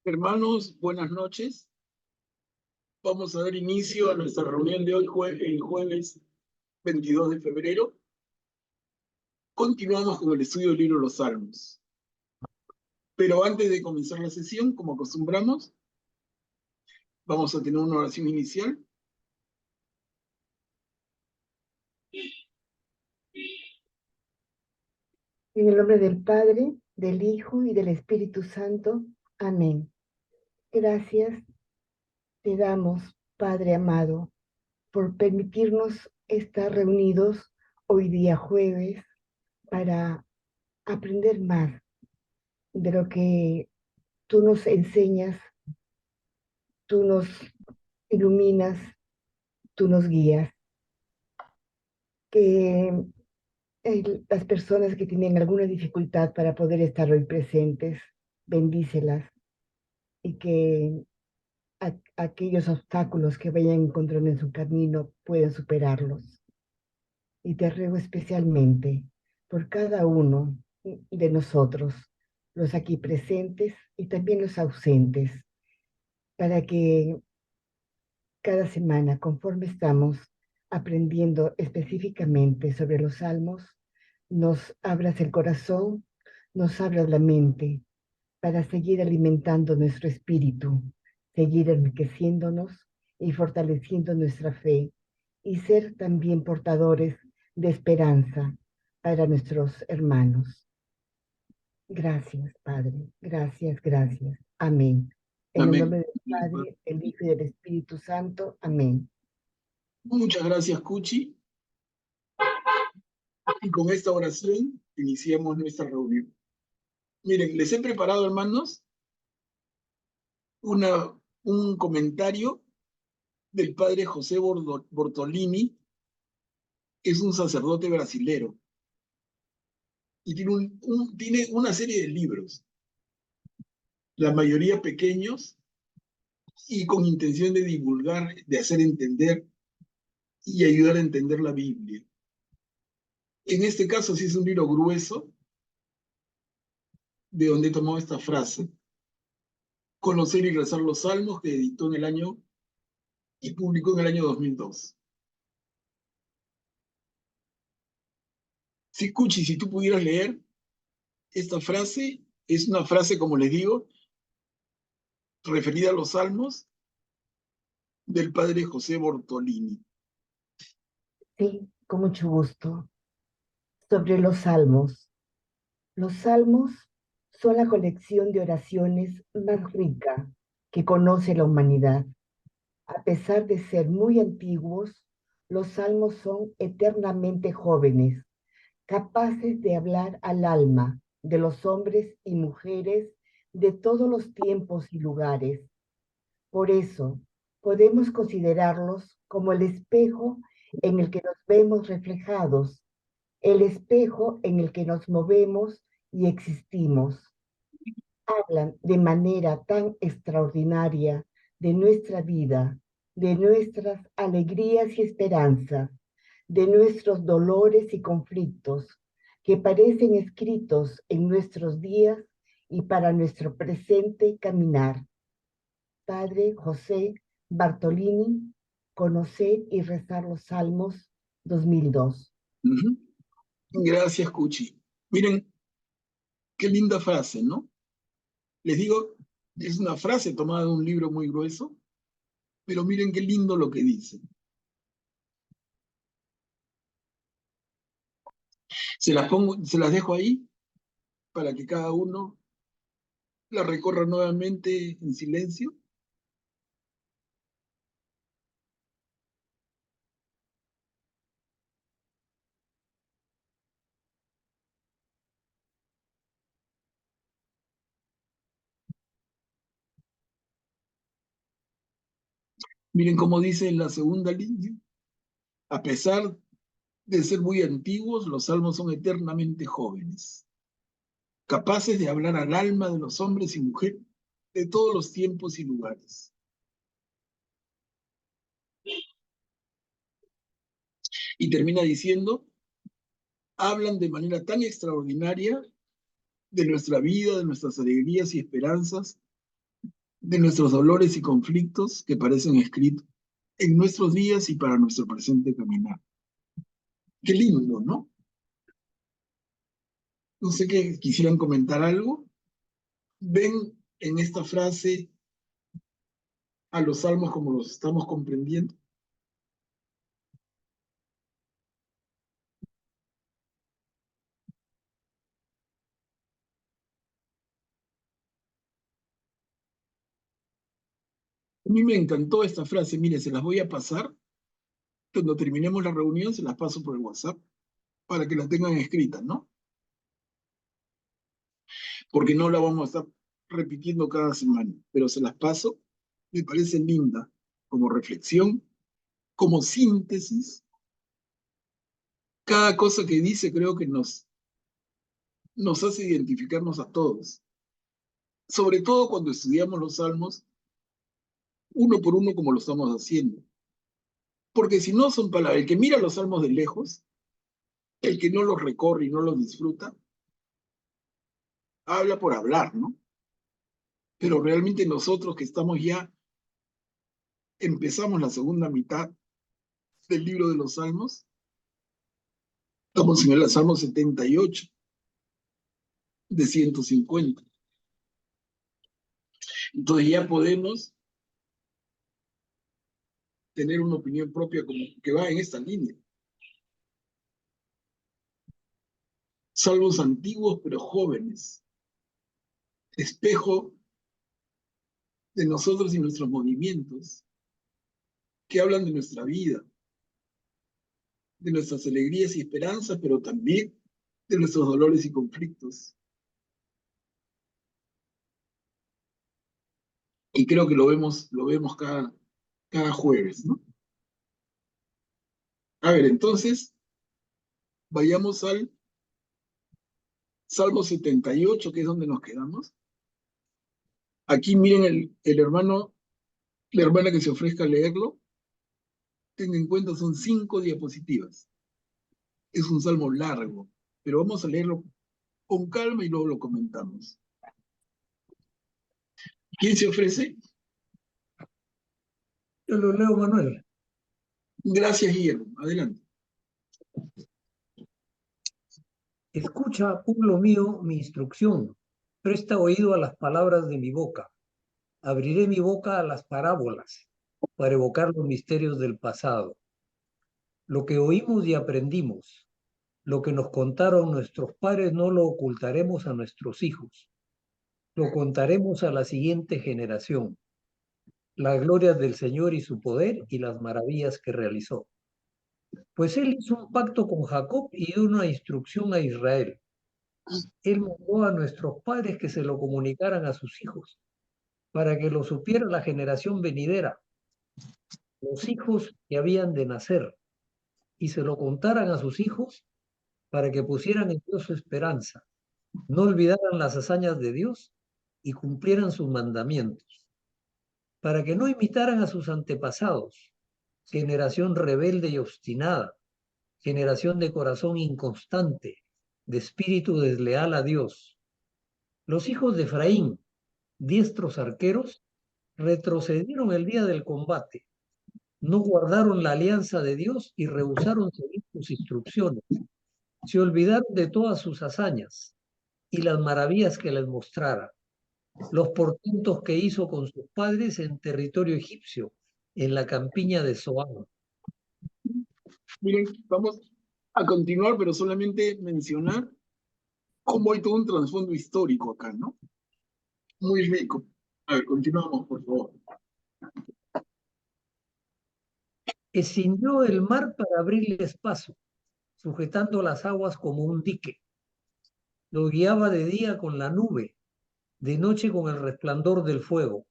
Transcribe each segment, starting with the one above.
Hermanos, buenas noches. Vamos a dar inicio a nuestra reunión de hoy, el jueves 22 de febrero. Continuamos con el estudio del libro de los Salmos. Pero antes de comenzar la sesión, como acostumbramos, vamos a tener una oración inicial. En el nombre del Padre, del Hijo y del Espíritu Santo. Amén. Gracias te damos, Padre amado, por permitirnos estar reunidos hoy día jueves para aprender más de lo que tú nos enseñas, tú nos iluminas, tú nos guías. Que las personas que tienen alguna dificultad para poder estar hoy presentes, bendícelas y que aquellos obstáculos que vayan encontrando en su camino puedan superarlos. Y te ruego especialmente por cada uno de nosotros, los aquí presentes y también los ausentes, para que cada semana, conforme estamos aprendiendo específicamente sobre los salmos, nos abras el corazón, nos abras la mente para seguir alimentando nuestro espíritu, seguir enriqueciéndonos y fortaleciendo nuestra fe y ser también portadores de esperanza para nuestros hermanos. Gracias, Padre. Gracias, gracias. Amén. En el nombre Amén. del Padre, del Hijo y del Espíritu Santo. Amén. Muchas gracias, Cuchi. Y con esta oración iniciamos nuestra reunión. Miren, les he preparado, hermanos, un comentario del padre José Bortolini, que es un sacerdote brasilero, y tiene una serie de libros, la mayoría pequeños y con intención de divulgar, de hacer entender y ayudar a entender la Biblia. En este caso sí es un libro grueso, de donde he tomado esta frase: conocer y rezar los salmos, que editó en el año y publicó en el año 2002. Sí, Cuchi, si tú pudieras leer esta frase, es una frase, como les digo, referida a los salmos del padre José Bortolini. Sí, con mucho gusto. Sobre los salmos. Los salmos son la colección de oraciones más rica que conoce la humanidad. A pesar de ser muy antiguos, los salmos son eternamente jóvenes, capaces de hablar al alma de los hombres y mujeres de todos los tiempos y lugares. Por eso, podemos considerarlos como el espejo en el que nos vemos reflejados, el espejo en el que nos movemos y existimos. Hablan de manera tan extraordinaria de nuestra vida, de nuestras alegrías y esperanzas, de nuestros dolores y conflictos, que parecen escritos en nuestros días y para nuestro presente caminar. Padre José Bartolini, Conocer y rezar los Salmos, 2002. Uh-huh. Gracias, Cuchi. Miren, qué linda frase, ¿no? Les digo, es una frase tomada de un libro muy grueso, pero miren qué lindo lo que dice. Se las dejo ahí para que cada uno la recorra nuevamente en silencio. Miren cómo dice en la segunda línea: a pesar de ser muy antiguos, los salmos son eternamente jóvenes, capaces de hablar al alma de los hombres y mujeres de todos los tiempos y lugares. Y termina diciendo: hablan de manera tan extraordinaria de nuestra vida, de nuestras alegrías y esperanzas, de nuestros dolores y conflictos que parecen escritos en nuestros días y para nuestro presente caminar. Qué lindo, ¿no? No sé qué quisieran comentar algo. ¿Ven en esta frase a los salmos como los estamos comprendiendo? A mí me encantó esta frase, mire, se las voy a pasar. Cuando terminemos la reunión, se las paso por el WhatsApp para que las tengan escritas, ¿no? Porque no la vamos a estar repitiendo cada semana, pero se las paso. Me parece linda como reflexión, como síntesis. Cada cosa que dice creo que nos hace identificarnos a todos. Sobre todo cuando estudiamos los salmos, uno por uno como lo estamos haciendo. Porque si no son palabras, el que mira los salmos de lejos, el que no los recorre y no los disfruta, habla por hablar, ¿no? Pero realmente nosotros que estamos ya, empezamos la segunda mitad del libro de los salmos, estamos en el Salmo 78 de 150. Entonces ya podemos tener una opinión propia como que va en esta línea. Salmos antiguos pero jóvenes, espejo de nosotros y nuestros movimientos, que hablan de nuestra vida, de nuestras alegrías y esperanzas, pero también de nuestros dolores y conflictos. Y creo que lo vemos cada jueves, ¿no? A ver, entonces, vayamos al Salmo 78, que es donde nos quedamos. Aquí miren el hermano, la hermana que se ofrezca a leerlo. Ten en cuenta, son 5 diapositivas. Es un salmo largo, pero vamos a leerlo con calma y luego lo comentamos. ¿Quién se ofrece? Yo lo leo, Manuel. Gracias, Guillermo. Adelante. Escucha, pueblo mío, mi instrucción. Presta oído a las palabras de mi boca. Abriré mi boca a las parábolas para evocar los misterios del pasado. Lo que oímos y aprendimos, lo que nos contaron nuestros padres, no lo ocultaremos a nuestros hijos. Lo contaremos a la siguiente generación. Las glorias del Señor y su poder y las maravillas que realizó. Pues él hizo un pacto con Jacob y dio una instrucción a Israel. Él mandó a nuestros padres que se lo comunicaran a sus hijos, para que lo supiera la generación venidera, los hijos que habían de nacer, y se lo contaran a sus hijos para que pusieran en Dios su esperanza, no olvidaran las hazañas de Dios y cumplieran sus mandamientos, para que no imitaran a sus antepasados, generación rebelde y obstinada, generación de corazón inconstante, de espíritu desleal a Dios. Los hijos de Efraín, diestros arqueros, retrocedieron el día del combate, no guardaron la alianza de Dios y rehusaron seguir sus instrucciones. Se olvidaron de todas sus hazañas y las maravillas que les mostrara, los portentos que hizo con sus padres en territorio egipcio, en la campiña de Zoán. Miren, vamos a continuar, pero solamente mencionar cómo hay todo un trasfondo histórico acá, ¿no? Muy rico. A ver, continuamos, por favor. Escindió el mar para abrirles paso, sujetando las aguas como un dique. Lo guiaba de día con la nube, de noche con el resplandor del fuego.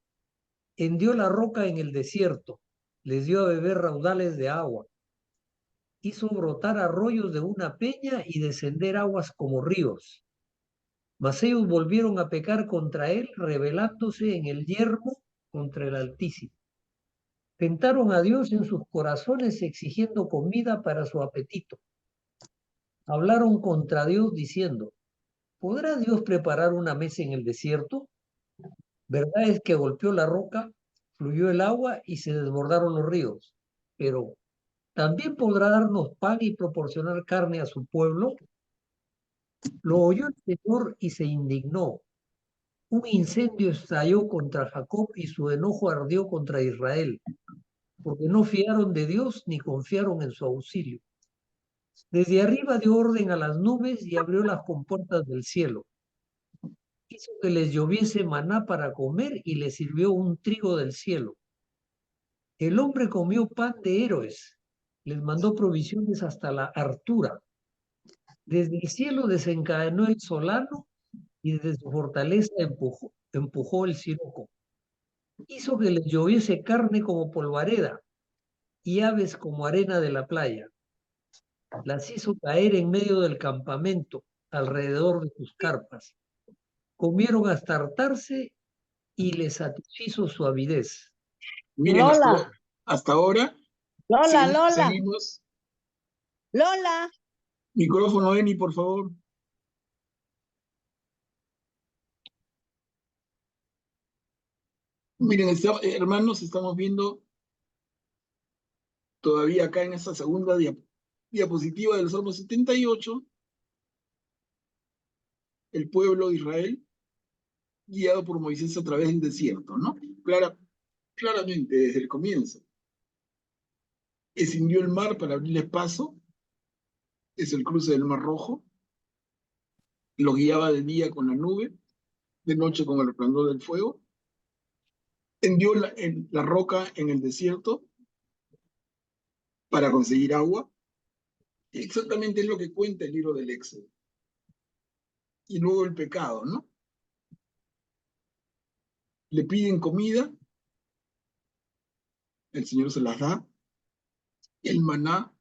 Hendió la roca en el desierto, les dio a beber raudales de agua. Hizo brotar arroyos de una peña y descender aguas como ríos. Mas ellos volvieron a pecar contra él, rebelándose en el yermo contra el Altísimo. Tentaron a Dios en sus corazones exigiendo comida para su apetito. Hablaron contra Dios diciendo, ¿podrá Dios preparar una mesa en el desierto? Verdad es que golpeó la roca, fluyó el agua y se desbordaron los ríos. Pero ¿también podrá darnos pan y proporcionar carne a su pueblo? Lo oyó el Señor y se indignó. Un incendio estalló contra Jacob y su enojo ardió contra Israel, porque no fiaron de Dios ni confiaron en su auxilio. Desde arriba dio orden a las nubes y abrió las compuertas del cielo. Hizo que les lloviese maná para comer y les sirvió un trigo del cielo. El hombre comió pan de héroes, les mandó provisiones hasta la hartura. Desde el cielo desencadenó el solano y desde su fortaleza empujó el siroco. Hizo que les lloviese carne como polvareda y aves como arena de la playa. Las hizo caer en medio del campamento, alrededor de sus carpas. Comieron hasta hartarse y les satisfizo su avidez. Miren, Lola, hasta ahora Lola, Lola, seguimos. Lola. Micrófono, Eni, por favor. Miren, hermanos, estamos viendo todavía acá en esta segunda diapositiva del Salmo 78, el pueblo de Israel guiado por Moisés a través del desierto, ¿no? Claramente, desde el comienzo. Escindió el mar para abrirle paso, es el cruce del Mar Rojo, lo guiaba de día con la nube, de noche con el resplandor del fuego, tendió la roca en el desierto para conseguir agua. Exactamente es lo que cuenta el libro del Éxodo. Y luego el pecado, ¿no? Le piden comida, el Señor se las da, el maná.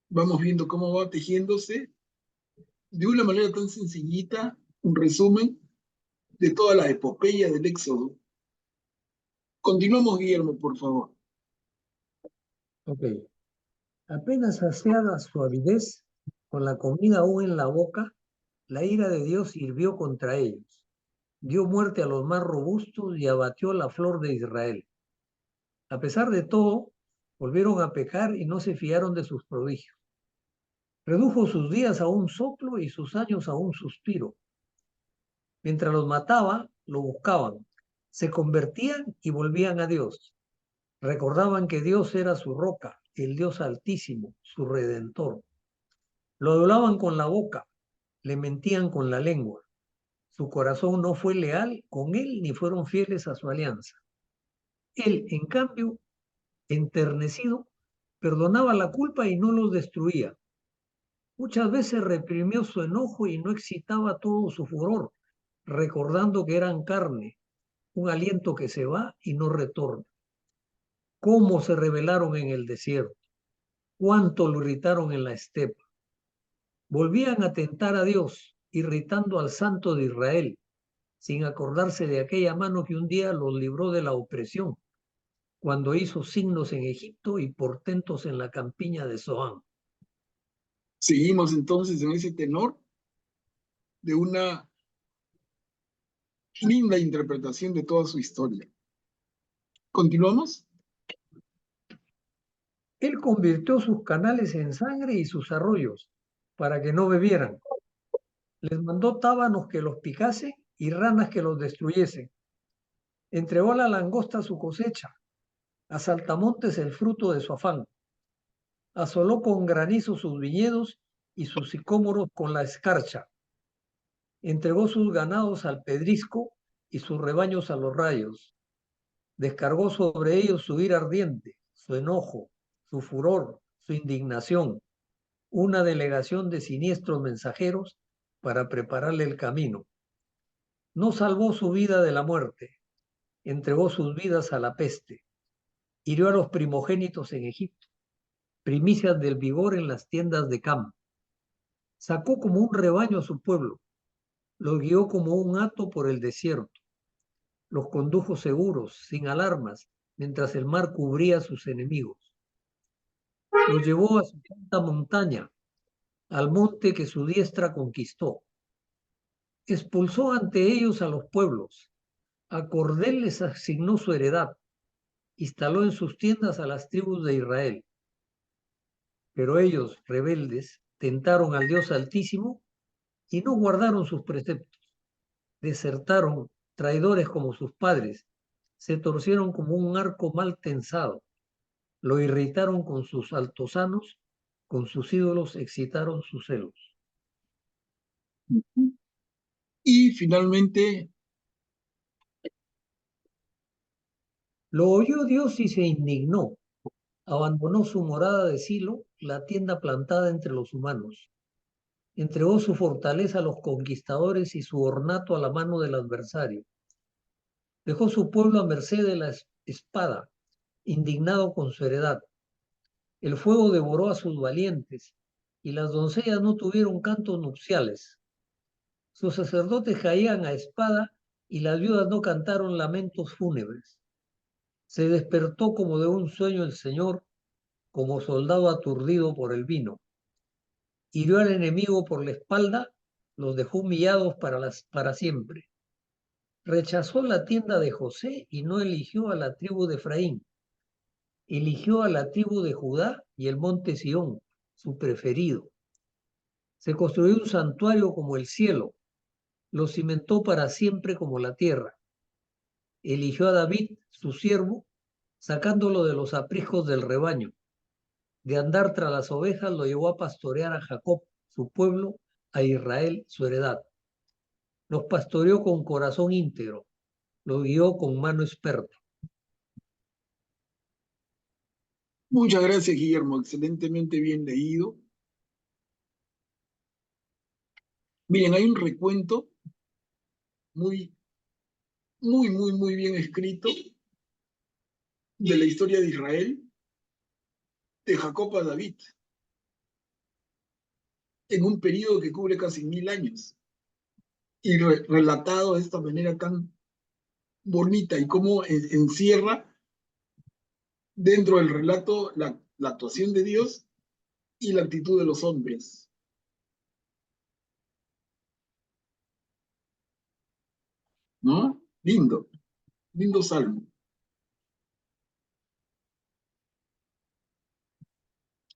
Vamos viendo cómo va tejiéndose de una manera tan sencillita un resumen de toda la epopeya del Éxodo. Continuamos, Guillermo, por favor. Ok. Apenas saciada su avidez, con la comida aún en la boca, la ira de Dios hirvió contra ellos. Dio muerte a los más robustos y abatió la flor de Israel. A pesar de todo, volvieron a pecar y no se fiaron de sus prodigios. Redujo sus días a un soplo y sus años a un suspiro. Mientras los mataba, lo buscaban. Se convertían y volvían a Dios. Recordaban que Dios era su roca, el Dios altísimo, su redentor. Lo adulaban con la boca, le mentían con la lengua. Su corazón no fue leal con él ni fueron fieles a su alianza. Él, en cambio, enternecido, perdonaba la culpa y no los destruía. Muchas veces reprimió su enojo y no excitaba todo su furor, recordando que eran carne, un aliento que se va y no retorna. Cómo se rebelaron en el desierto, cuánto lo irritaron en la estepa. Volvían a tentar a Dios, irritando al Santo de Israel, sin acordarse de aquella mano que un día los libró de la opresión, cuando hizo signos en Egipto y portentos en la campiña de Zoán. Seguimos entonces en ese tenor de una linda interpretación de toda su historia. ¿Continuamos? Él convirtió sus canales en sangre y sus arroyos, para que no bebieran. Les mandó tábanos que los picasen y ranas que los destruyesen. Entregó a la langosta su cosecha, a saltamontes el fruto de su afán. Asoló con granizo sus viñedos y sus sicómoros con la escarcha. Entregó sus ganados al pedrisco y sus rebaños a los rayos. Descargó sobre ellos su ira ardiente, su enojo, su furor, su indignación, una delegación de siniestros mensajeros para prepararle el camino. No salvó su vida de la muerte, entregó sus vidas a la peste, hirió a los primogénitos en Egipto, primicias del vigor en las tiendas de Cam. Sacó como un rebaño a su pueblo, los guió como un hato por el desierto, los condujo seguros, sin alarmas, mientras el mar cubría a sus enemigos. Los llevó a su santa montaña, al monte que su diestra conquistó. Expulsó ante ellos a los pueblos, a cordel les asignó su heredad, instaló en sus tiendas a las tribus de Israel. Pero ellos, rebeldes, tentaron al Dios Altísimo y no guardaron sus preceptos. Desertaron, traidores como sus padres, se torcieron como un arco mal tensado, lo irritaron con sus altosanos, con sus ídolos excitaron sus celos. Y finalmente, Lo oyó Dios y se indignó, abandonó su morada de Silo, la tienda plantada entre los humanos. Entregó su fortaleza a los conquistadores y su ornato a la mano del adversario. Dejó su pueblo a merced de la espada, indignado con su heredad. El fuego devoró a sus valientes, y las doncellas no tuvieron cantos nupciales. Sus sacerdotes caían a espada, y las viudas no cantaron lamentos fúnebres. Se despertó como de un sueño el Señor, como soldado aturdido por el vino. Hirió al enemigo por la espalda, los dejó humillados para siempre. Rechazó la tienda de José y no eligió a la tribu de Efraín. Eligió a la tribu de Judá y el monte Sión, su preferido. Se construyó un santuario como el cielo, lo cimentó para siempre como la tierra. Eligió a David, su siervo, sacándolo de los apriscos del rebaño. De andar tras las ovejas lo llevó a pastorear a Jacob, su pueblo, a Israel, su heredad. Los pastoreó con corazón íntegro, los guió con mano experta. muchas gracias, Guillermo, excelentemente bien leído. Miren, hay un recuento muy, muy bien escrito de la historia de Israel, de Jacob a David, en un periodo que cubre casi 1000 años, y relatado de esta manera tan bonita y cómo encierra dentro del relato la actuación de Dios y la actitud de los hombres. ¿No? Lindo, lindo salmo.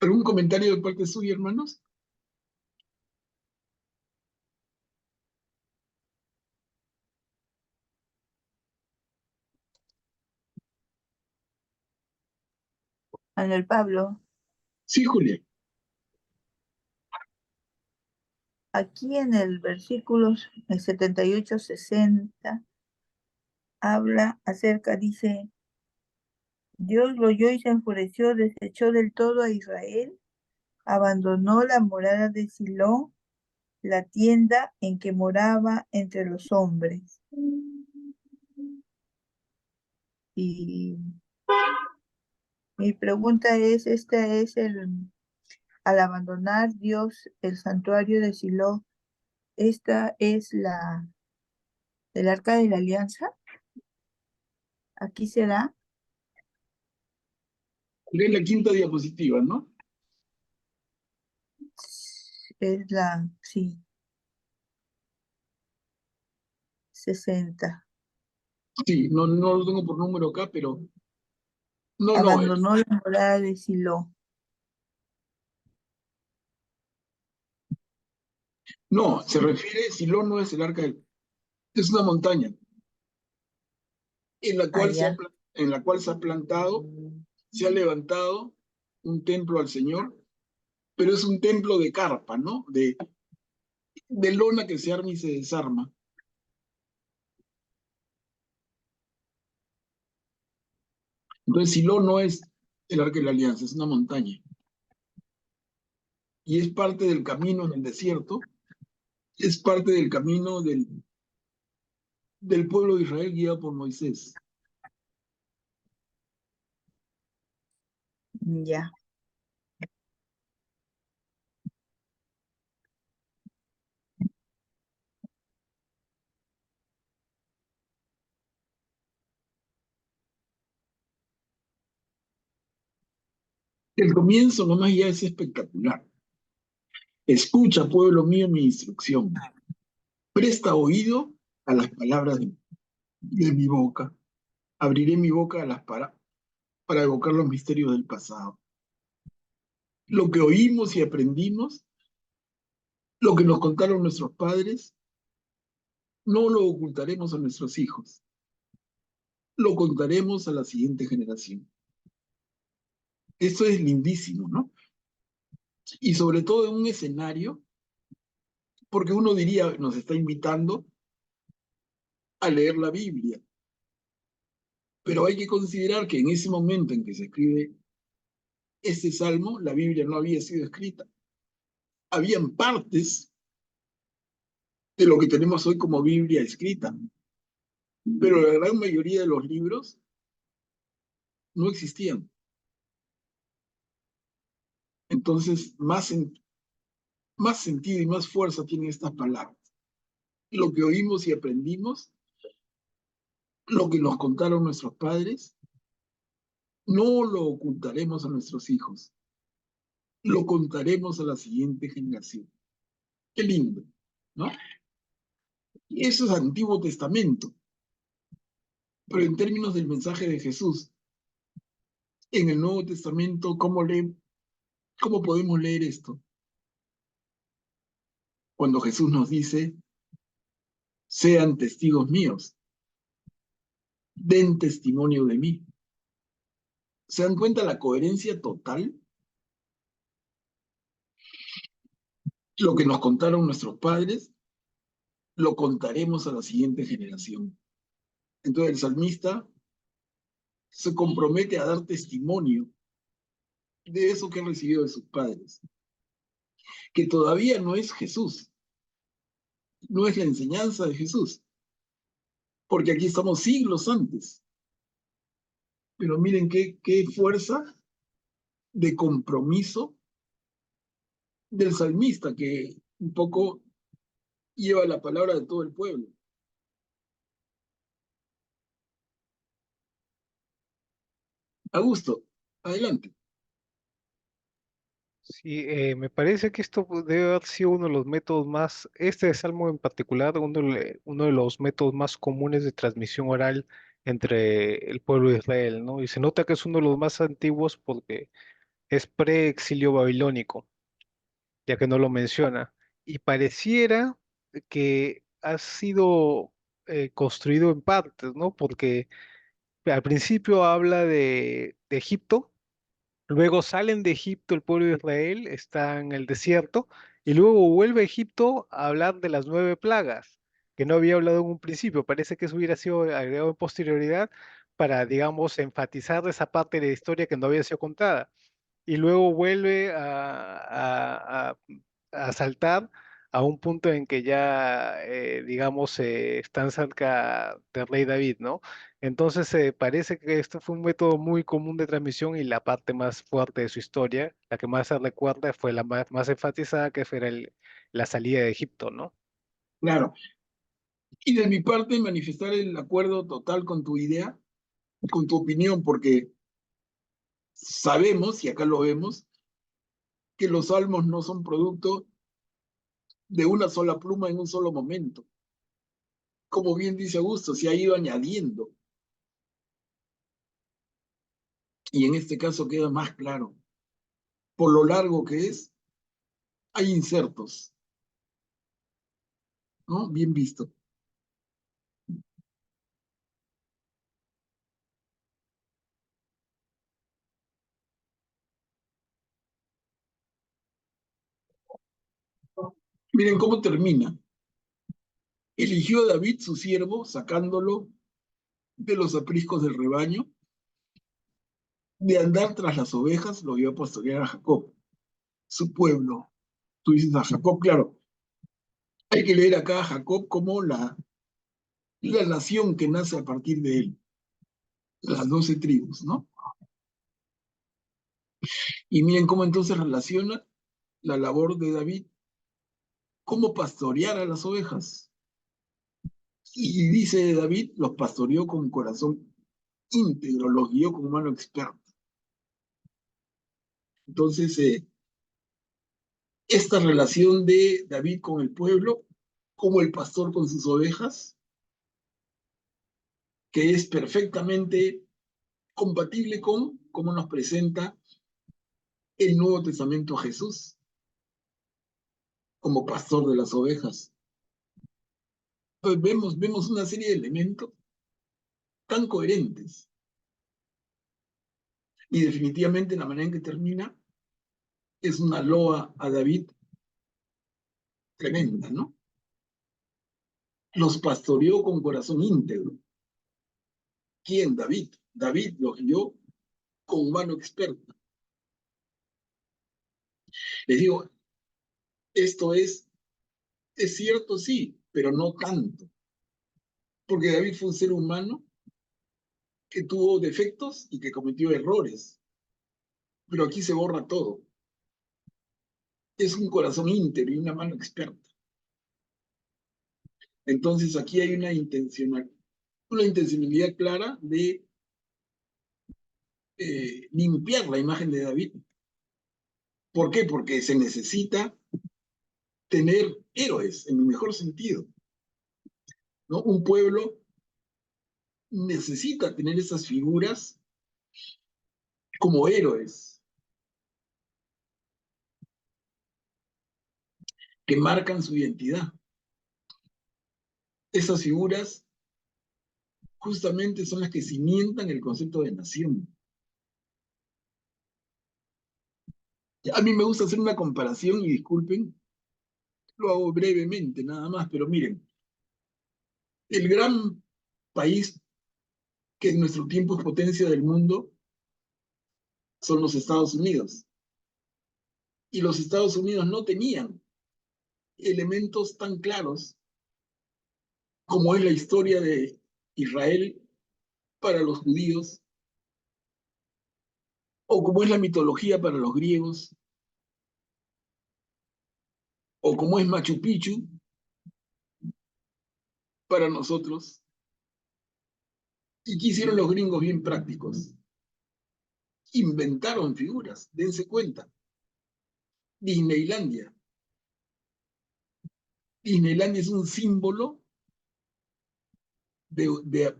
¿Algún comentario de parte suya, hermanos? Manuel Pablo, Sí, Julia. aquí en el versículo 78-60 habla acerca, dice, Dios lo oyó y se enfureció, desechó del todo a Israel, abandonó la morada de Silo, la tienda en que moraba entre los hombres. Y mi pregunta es, al abandonar Dios el santuario de Silo, esta es el arca de la alianza. Aquí será. Es la quinta diapositiva, ¿no? Es sí, 60. Sí, no lo tengo por número acá, pero no, Abandonó la morada de Silo. no, se refiere, Silo no es el arca, es una montaña en la cual Allá. en la cual se ha plantado, se ha levantado un templo al Señor, pero es un templo de carpa, ¿no? De lona que se arma y se desarma. Entonces, Silo no es el arca de la alianza, es una montaña. Y es parte del camino en el desierto, es parte del camino del pueblo de Israel guiado por Moisés. Ya. El comienzo nomás ya es espectacular. Escucha, pueblo mío, mi instrucción. Presta oído a las palabras de mi boca. Abriré mi boca para evocar los misterios del pasado. Lo que oímos y aprendimos, lo que nos contaron nuestros padres, no lo ocultaremos a nuestros hijos. Lo contaremos a la siguiente generación. Esto es lindísimo, ¿no? Y sobre todo en un escenario, porque uno diría, nos está invitando a leer la Biblia, pero hay que considerar que en ese momento en que se escribe este salmo, la Biblia no había sido escrita. Habían partes de lo que tenemos hoy como Biblia escrita, pero la gran mayoría de los libros no existían. Entonces, más sentido y más fuerza tienen estas palabras. Lo que oímos y aprendimos, lo que nos contaron nuestros padres, no lo ocultaremos a nuestros hijos, lo contaremos a la siguiente generación. Qué lindo, ¿no? Y eso es Antiguo Testamento, pero en términos del mensaje de Jesús, en el Nuevo Testamento, ¿cómo podemos leer esto? Cuando Jesús nos dice, sean testigos míos, den testimonio de mí. ¿Se dan cuenta la coherencia total? Lo que nos contaron nuestros padres, lo contaremos a la siguiente generación. Entonces el salmista se compromete a dar testimonio de eso que ha recibido de sus padres, que todavía no es Jesús, no es la enseñanza de Jesús, porque aquí estamos siglos antes. Pero miren qué fuerza de compromiso del salmista, que un poco lleva la palabra de todo el pueblo. Augusto, adelante. Sí, me parece que esto debe haber sido uno de los métodos más, este salmo en particular, uno de los métodos más comunes de transmisión oral entre el pueblo de Israel, ¿no? Y se nota que es uno de los más antiguos porque es pre-exilio babilónico, ya que no lo menciona. Y pareciera que ha sido construido en partes, ¿no? Porque al principio habla de Egipto. Luego salen de Egipto el pueblo de Israel, está en el desierto, y luego vuelve a Egipto a hablar de las 9 plagas, que no había hablado en un principio. Parece que eso hubiera sido agregado en posterioridad para, digamos, enfatizar esa parte de la historia que no había sido contada. Y luego vuelve a saltar a un punto en que ya, digamos, están cerca del rey David, ¿no? Entonces, parece que esto fue un método muy común de transmisión y la parte más fuerte de su historia, la que más se recuerda, fue la más enfatizada, que fue la salida de Egipto, ¿no? Claro. Y de mi parte, manifestar el acuerdo total con tu idea, con tu opinión, porque sabemos, y acá lo vemos, que los salmos no son producto de una sola pluma en un solo momento. Como bien dice Augusto, se ha ido añadiendo. Y en este caso queda más claro. Por lo largo que es, hay insertos, ¿no? Bien visto. Miren cómo termina. Eligió a David, su siervo, sacándolo de los apriscos del rebaño, de andar tras las ovejas, lo vio pastorear a Jacob, su pueblo. Tú dices a Jacob, claro, hay que leer acá a Jacob como la nación que nace a partir de él, las 12 tribus, ¿no? Y miren cómo entonces relaciona la labor de David, cómo pastorear a las ovejas. Y dice David, los pastoreó con corazón íntegro, los guió con mano experta. Entonces, esta relación de David con el pueblo, como el pastor con sus ovejas, que es perfectamente compatible con cómo nos presenta el Nuevo Testamento a Jesús como pastor de las ovejas. Entonces vemos una serie de elementos tan coherentes. Y definitivamente la manera en que termina es una loa a David tremenda, ¿no? Los pastoreó con corazón íntegro. ¿Quién? David. David los guió con mano experta. Les digo, esto es cierto, sí, pero no tanto. Porque David fue un ser humano que tuvo defectos y que cometió errores. Pero aquí se borra todo. Es un corazón íntegro y una mano experta. Entonces aquí hay una intencionalidad clara de limpiar la imagen de David. ¿Por qué? Porque se necesita tener héroes, en el mejor sentido, ¿no? Un pueblo necesita tener esas figuras como héroes que marcan su identidad. Esas figuras justamente son las que cimientan el concepto de nación. A mí me gusta hacer una comparación y disculpen, lo hago brevemente nada más, pero miren, el gran país que en nuestro tiempo es potencia del mundo son los Estados Unidos. Y los Estados Unidos no tenían elementos tan claros como es la historia de Israel para los judíos, o como es la mitología para los griegos, o como es Machu Picchu para nosotros. ¿Y qué hicieron los gringos bien prácticos? Inventaron figuras, dense cuenta. Disneylandia. Disneylandia es un símbolo de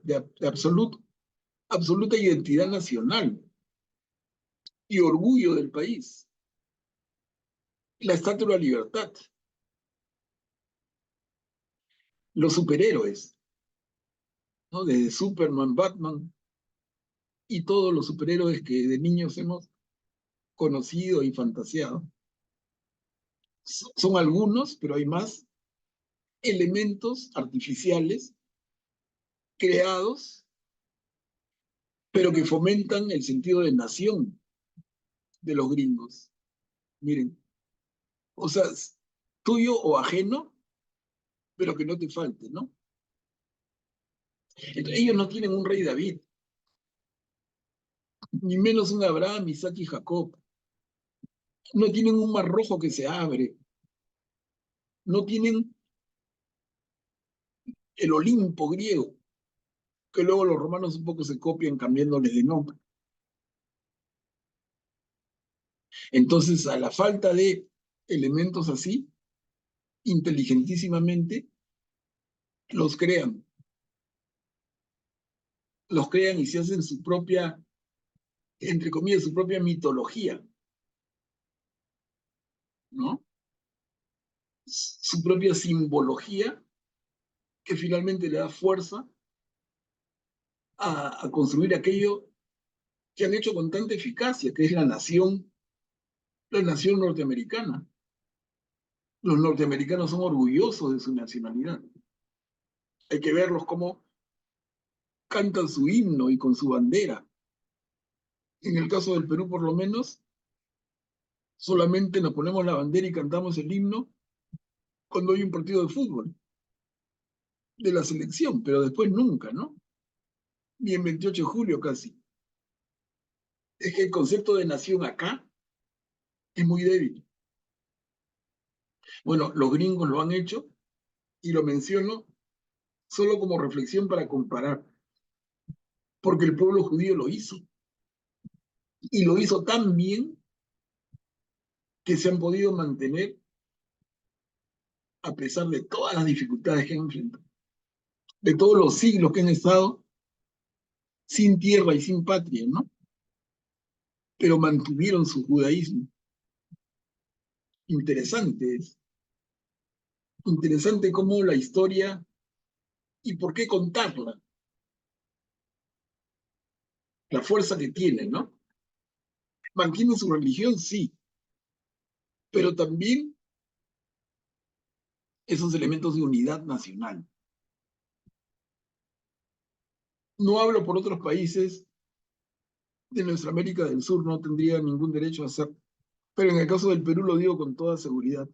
absoluta identidad nacional y orgullo del país. La Estatua de la Libertad. Los superhéroes, ¿no? Desde Superman, Batman y todos los superhéroes que de niños hemos conocido y fantaseado. Son algunos, pero hay más elementos artificiales creados, pero que fomentan el sentido de nación de los gringos. Miren, o sea, tuyo o ajeno, pero que no te falte, ¿no? Entonces, ellos no tienen un rey David, ni menos un Abraham, Isaac y Jacob. No tienen un mar rojo que se abre. No tienen el Olimpo griego, que luego los romanos un poco se copian cambiándoles de nombre. Entonces, a la falta de elementos así, inteligentísimamente, los crean. Los crean y se hacen su propia, entre comillas, su propia mitología, ¿no? Su propia simbología que finalmente le da fuerza a construir aquello que han hecho con tanta eficacia, que es la nación norteamericana. Los norteamericanos son orgullosos de su nacionalidad. Hay que verlos cómo cantan su himno y con su bandera. En el caso del Perú, por lo menos, solamente nos ponemos la bandera y cantamos el himno cuando hay un partido de fútbol de la selección, pero después nunca, ¿no? Ni en 28 de julio casi. Es que el concepto de nación acá es muy débil. Bueno, los gringos lo han hecho y lo menciono solo como reflexión para comparar, porque el pueblo judío lo hizo y lo hizo tan bien que se han podido mantener a pesar de todas las dificultades que han enfrentado, de todos los siglos que han estado sin tierra y sin patria, ¿no? Pero mantuvieron su judaísmo. Interesante es. Interesante cómo la historia y por qué contarla. La fuerza que tiene, ¿no? Mantiene su religión, sí, pero también esos elementos de unidad nacional. No hablo por otros países de nuestra América del Sur, no tendría ningún derecho a hacerlo, pero en el caso del Perú lo digo con toda seguridad,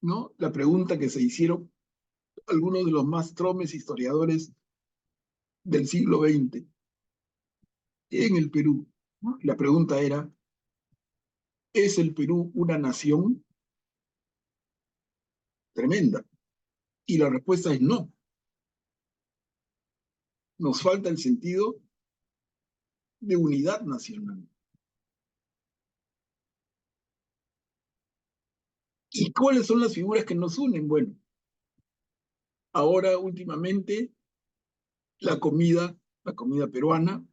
¿no? La pregunta que se hicieron algunos de los más tromes historiadores del siglo XX en el Perú, ¿no? La pregunta era, ¿es el Perú una nación? Tremenda. Y la respuesta es no. Nos falta el sentido de unidad nacional. ¿Y cuáles son las figuras que nos unen? Bueno, ahora últimamente la comida peruana,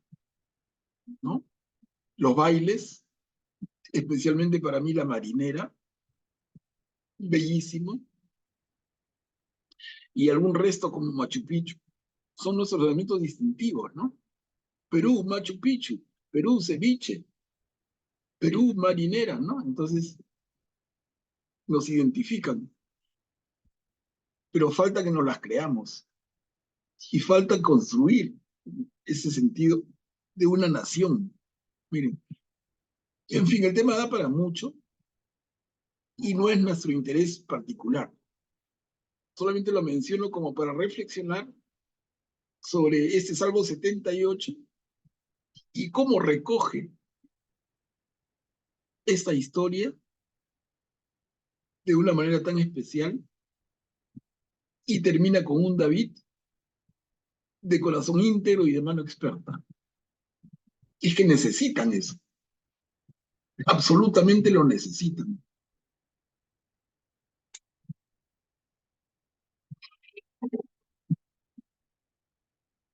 ¿no? Los bailes, especialmente para mí la marinera, bellísimo, y algún resto como Machu Picchu, son nuestros elementos distintivos, ¿no? Perú, Machu Picchu, Perú, ceviche, Perú, marinera, ¿no? Entonces nos identifican, pero falta que nos las creamos y falta construir ese sentido de una nación. Miren, en fin, el tema da para mucho y no es nuestro interés particular. Solamente lo menciono como para reflexionar sobre este Salmo 78 y cómo recoge esta historia de una manera tan especial y termina con un David de corazón íntegro y de mano experta. Es que necesitan eso. Absolutamente lo necesitan.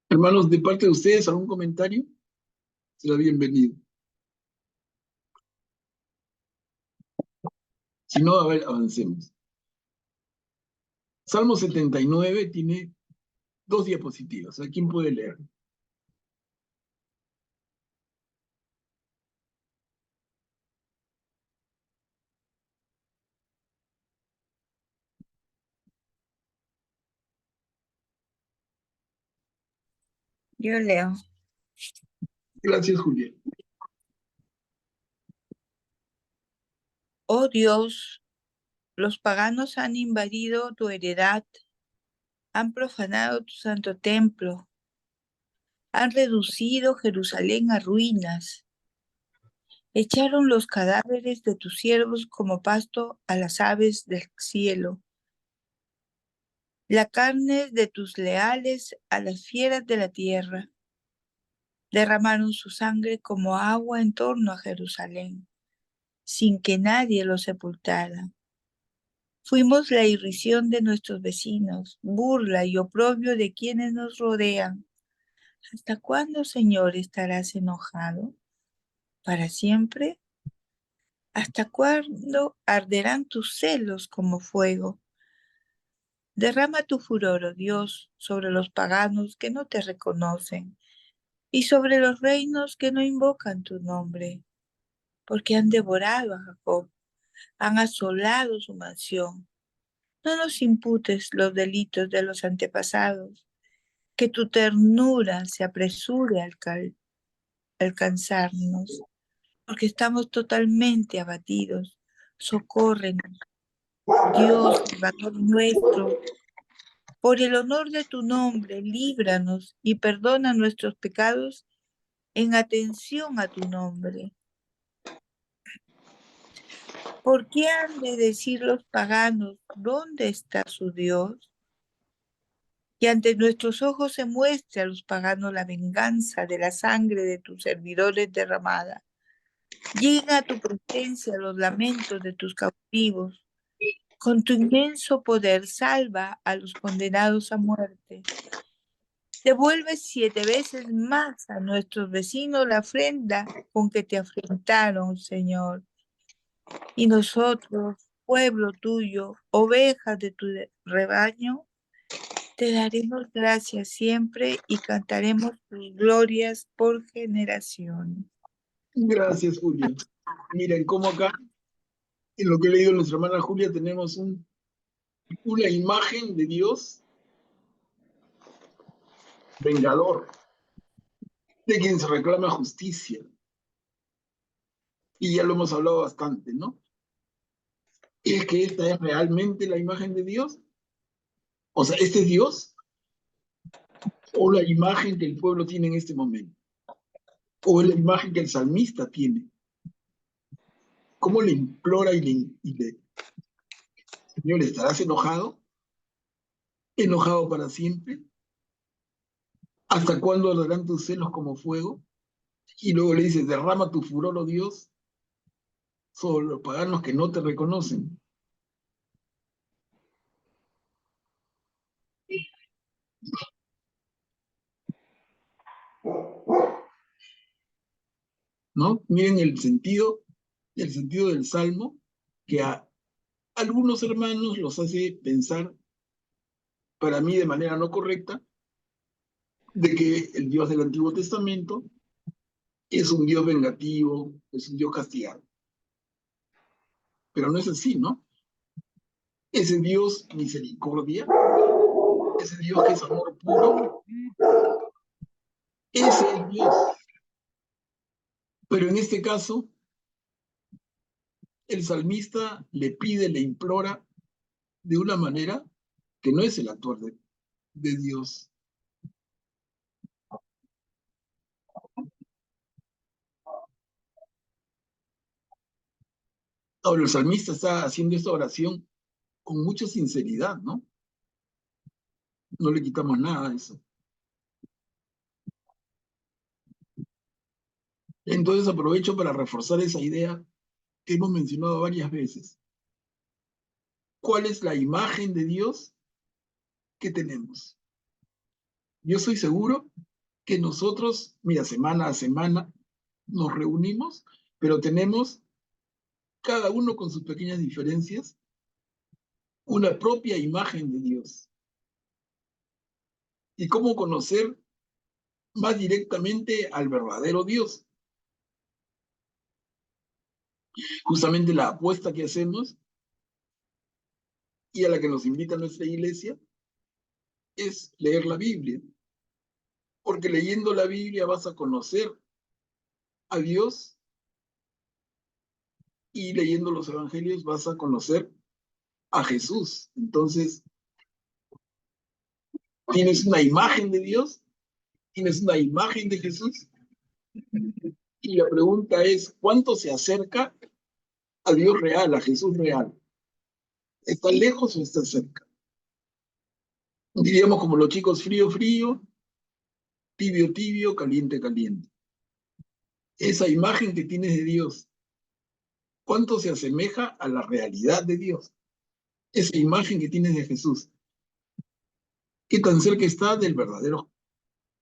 Hermanos, de parte de ustedes, ¿algún comentario? Será bienvenido. Si no, a ver, avancemos. Salmo 79 tiene 2 diapositivas. ¿A quién puede leer? Yo leo. Gracias, Julián. Oh Dios, los paganos han invadido tu heredad, han profanado tu santo templo, han reducido Jerusalén a ruinas, echaron los cadáveres de tus siervos como pasto a las aves del cielo, la carne de tus leales a las fieras de la tierra. Derramaron su sangre como agua en torno a Jerusalén, sin que nadie lo sepultara. Fuimos la irrisión de nuestros vecinos, burla y oprobio de quienes nos rodean. ¿Hasta cuándo, Señor, estarás enojado? ¿Para siempre? ¿Hasta cuándo arderán tus celos como fuego? Derrama tu furor, oh Dios, sobre los paganos que no te reconocen y sobre los reinos que no invocan tu nombre, porque han devorado a Jacob, han asolado su mansión. No nos imputes los delitos de los antepasados, que tu ternura se apresure a alcanzarnos, porque estamos totalmente abatidos. Socórrenos, Dios, Salvador nuestro, por el honor de tu nombre, líbranos y perdona nuestros pecados en atención a tu nombre. ¿Por qué han de decir los paganos, dónde está su Dios? Que ante nuestros ojos se muestre a los paganos la venganza de la sangre de tus servidores derramada. Llega a tu presencia los lamentos de tus cautivos. Con tu inmenso poder salva a los condenados a muerte. Devuelve 7 veces más a nuestros vecinos la ofrenda con que te afrentaron, Señor. Y nosotros, pueblo tuyo, ovejas de tu rebaño, te daremos gracias siempre y cantaremos tus glorias por generaciones. Gracias, Julia. Miren cómo acá, en lo que he leído nuestra hermana Julia, tenemos una imagen de Dios vengador, de quien se reclama justicia. Y ya lo hemos hablado bastante, ¿no? ¿Es que esta es realmente la imagen de Dios? O sea, ¿este es Dios? ¿O la imagen que el pueblo tiene en este momento? ¿O la imagen que el salmista tiene? ¿Cómo le implora Señor, ¿estarás enojado? ¿Enojado para siempre? ¿Hasta cuándo arderán tus celos como fuego? Y luego le dice, derrama tu furor, oh Dios, sobre los paganos que no te reconocen. ¿No? Miren el sentido del Salmo, que a algunos hermanos los hace pensar, para mí de manera no correcta, de que el Dios del Antiguo Testamento es un Dios vengativo, es un Dios castigado. Pero no es así, ¿no? Ese Dios misericordia, ese Dios que es amor puro, ese es Dios. Pero en este caso, el salmista le pide, le implora de una manera que no es el actuar de Dios. Ahora, el salmista está haciendo esta oración con mucha sinceridad, ¿no? No le quitamos nada a eso. Entonces aprovecho para reforzar esa idea que hemos mencionado varias veces. ¿Cuál es la imagen de Dios que tenemos? Yo estoy seguro que nosotros, mira, semana a semana nos reunimos, pero tenemos, cada uno con sus pequeñas diferencias, una propia imagen de Dios. ¿Y cómo conocer más directamente al verdadero Dios? Justamente la apuesta que hacemos y a la que nos invita nuestra iglesia es leer la Biblia. Porque leyendo la Biblia vas a conocer a Dios y leyendo los evangelios vas a conocer a Jesús. Entonces, tienes una imagen de Dios, tienes una imagen de Jesús y la pregunta es, ¿cuánto se acerca a Dios real, a Jesús real? ¿Está lejos o está cerca? Diríamos como los chicos, frío, frío, tibio, tibio, caliente, caliente. Esa imagen que tienes de Dios, ¿cuánto se asemeja a la realidad de Dios? Esa imagen que tienes de Jesús, ¿qué tan cerca está del verdadero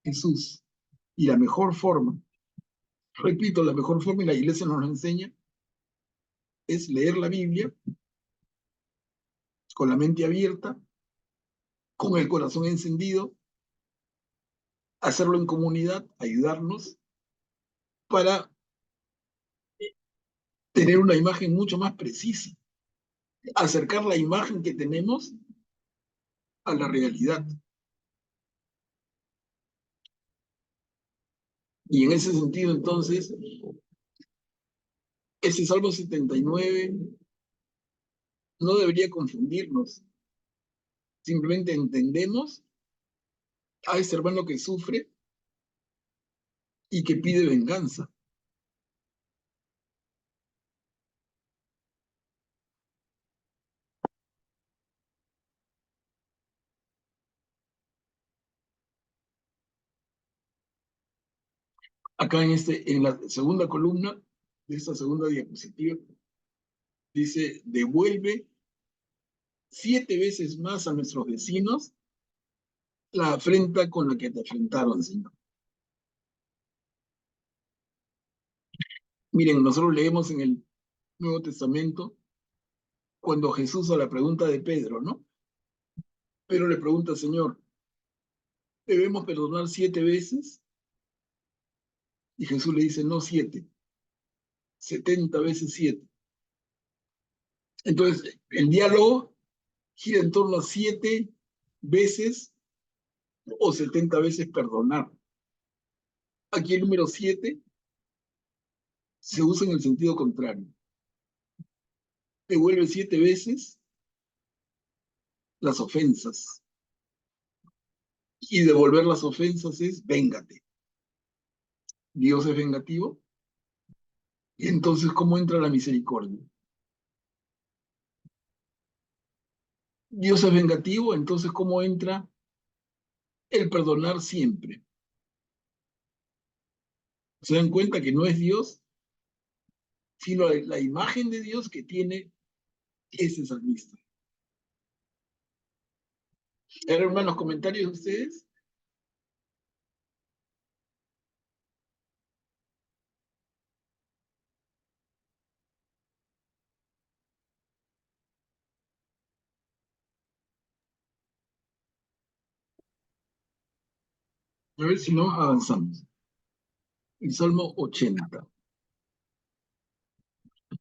Jesús? Y la mejor forma, repito, la mejor forma, y la iglesia nos lo enseña, es leer la Biblia con la mente abierta, con el corazón encendido, hacerlo en comunidad, ayudarnos para tener una imagen mucho más precisa, acercar la imagen que tenemos a la realidad. Y en ese sentido, entonces, ese Salmo 79 no debería confundirnos. Simplemente entendemos a ese hermano que sufre y que pide venganza. Acá en la segunda columna de esta segunda diapositiva, dice, devuelve 7 veces más a nuestros vecinos la afrenta con la que te afrentaron, Señor. Miren, nosotros leemos en el Nuevo Testamento cuando Jesús, a la pregunta de Pedro, ¿no? Pedro le pregunta, Señor, ¿debemos perdonar 7 veces? Y Jesús le dice, no 7, 70 veces 7. Entonces, el diálogo gira en torno a 7 veces o 70 veces perdonar. Aquí el número 7 se usa en el sentido contrario. Devuelve 7 veces las ofensas. Y devolver las ofensas es véngate. Dios es vengativo. Y entonces, ¿cómo entra la misericordia? Dios es vengativo, entonces, ¿cómo entra el perdonar siempre? Se dan cuenta que no es Dios, sino la imagen de Dios que tiene ese salmista. Hermanos, comentarios de ustedes. A ver si no avanzamos. El Salmo 80.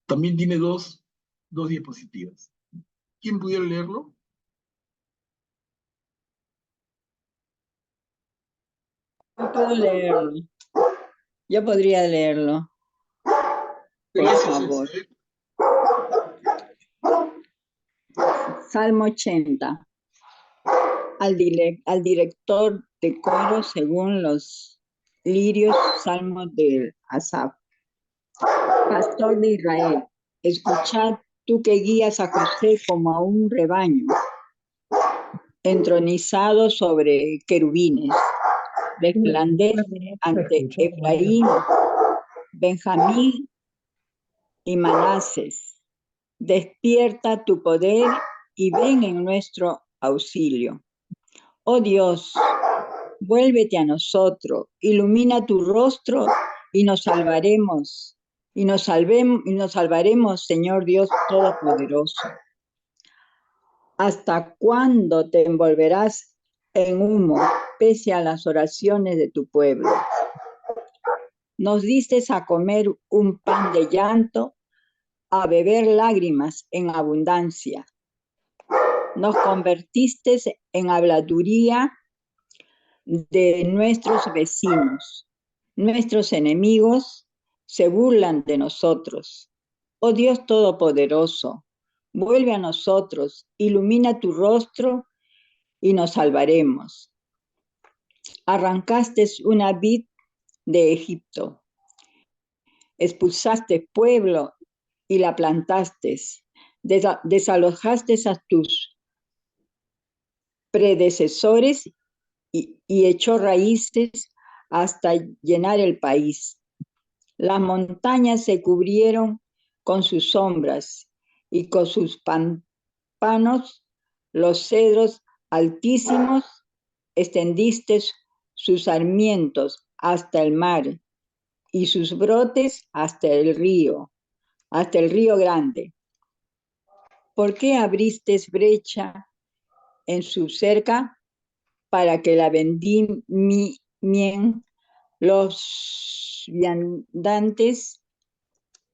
También tiene dos diapositivas. ¿Quién pudiera leerlo? Yo puedo leerlo. Yo podría leerlo, por Gracias, favor. Elsa. Salmo 80. Al director de coro según los lirios, salmos de Asaf. Pastor de Israel, escuchad tú que guías a José como a un rebaño, entronizado sobre querubines, resplandece ante Efraín, Benjamín y Manases. Despierta tu poder y ven en nuestro auxilio. Oh Dios, vuélvete a nosotros, ilumina tu rostro y nos salvaremos. Y nos salvaremos, Señor Dios Todopoderoso. ¿Hasta cuándo te envolverás en humo, pese a las oraciones de tu pueblo? Nos diste a comer un pan de llanto, a beber lágrimas en abundancia. Nos convertiste en habladuría de nuestros vecinos. Nuestros enemigos se burlan de nosotros. Oh Dios Todopoderoso, vuelve a nosotros, ilumina tu rostro y nos salvaremos. Arrancaste una vid de Egipto, expulsaste pueblo y la plantaste, desalojaste a tus predecesores y echó raíces hasta llenar el país. Las montañas se cubrieron con sus sombras y con sus pantanos, los cedros altísimos, extendiste sus sarmientos hasta el mar y sus brotes hasta el río grande. ¿Por qué abriste brecha en su cerca para que la vendimien los viandantes,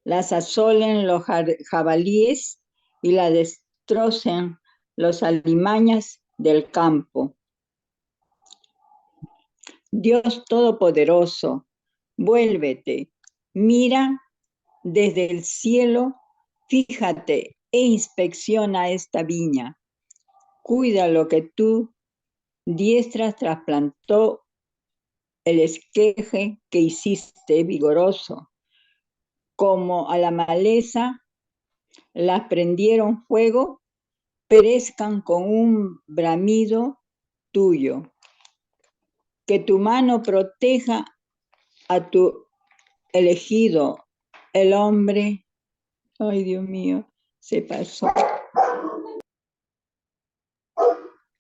las asolen los jabalíes y la destrocen los alimañas del campo? Dios Todopoderoso, vuélvete, mira desde el cielo, fíjate e inspecciona esta viña. Cuida lo que tú diestra trasplantó el esqueje que hiciste vigoroso. Como a la maleza las prendieron fuego, perezcan con un bramido tuyo. Que tu mano proteja a tu elegido, El hombre, ay Dios mío, se pasó.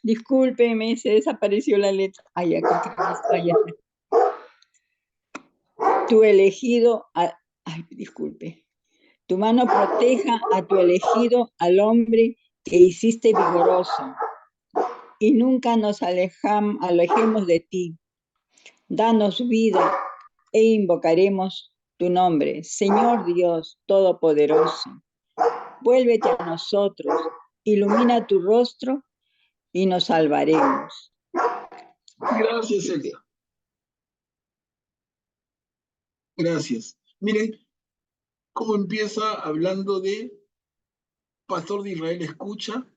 Discúlpeme, se desapareció la letra. Ay, acá otra vez. Ay, ya está. Tu elegido, ay, disculpe. Tu mano proteja a tu elegido, al hombre que hiciste vigoroso, y nunca nos alejemos de ti. Danos vida e invocaremos tu nombre, Señor Dios Todopoderoso. Vuélvete a nosotros, ilumina tu rostro y nos salvaremos. Gracias, Celia. Gracias. Miren cómo empieza hablando de pastor de Israel, escucha.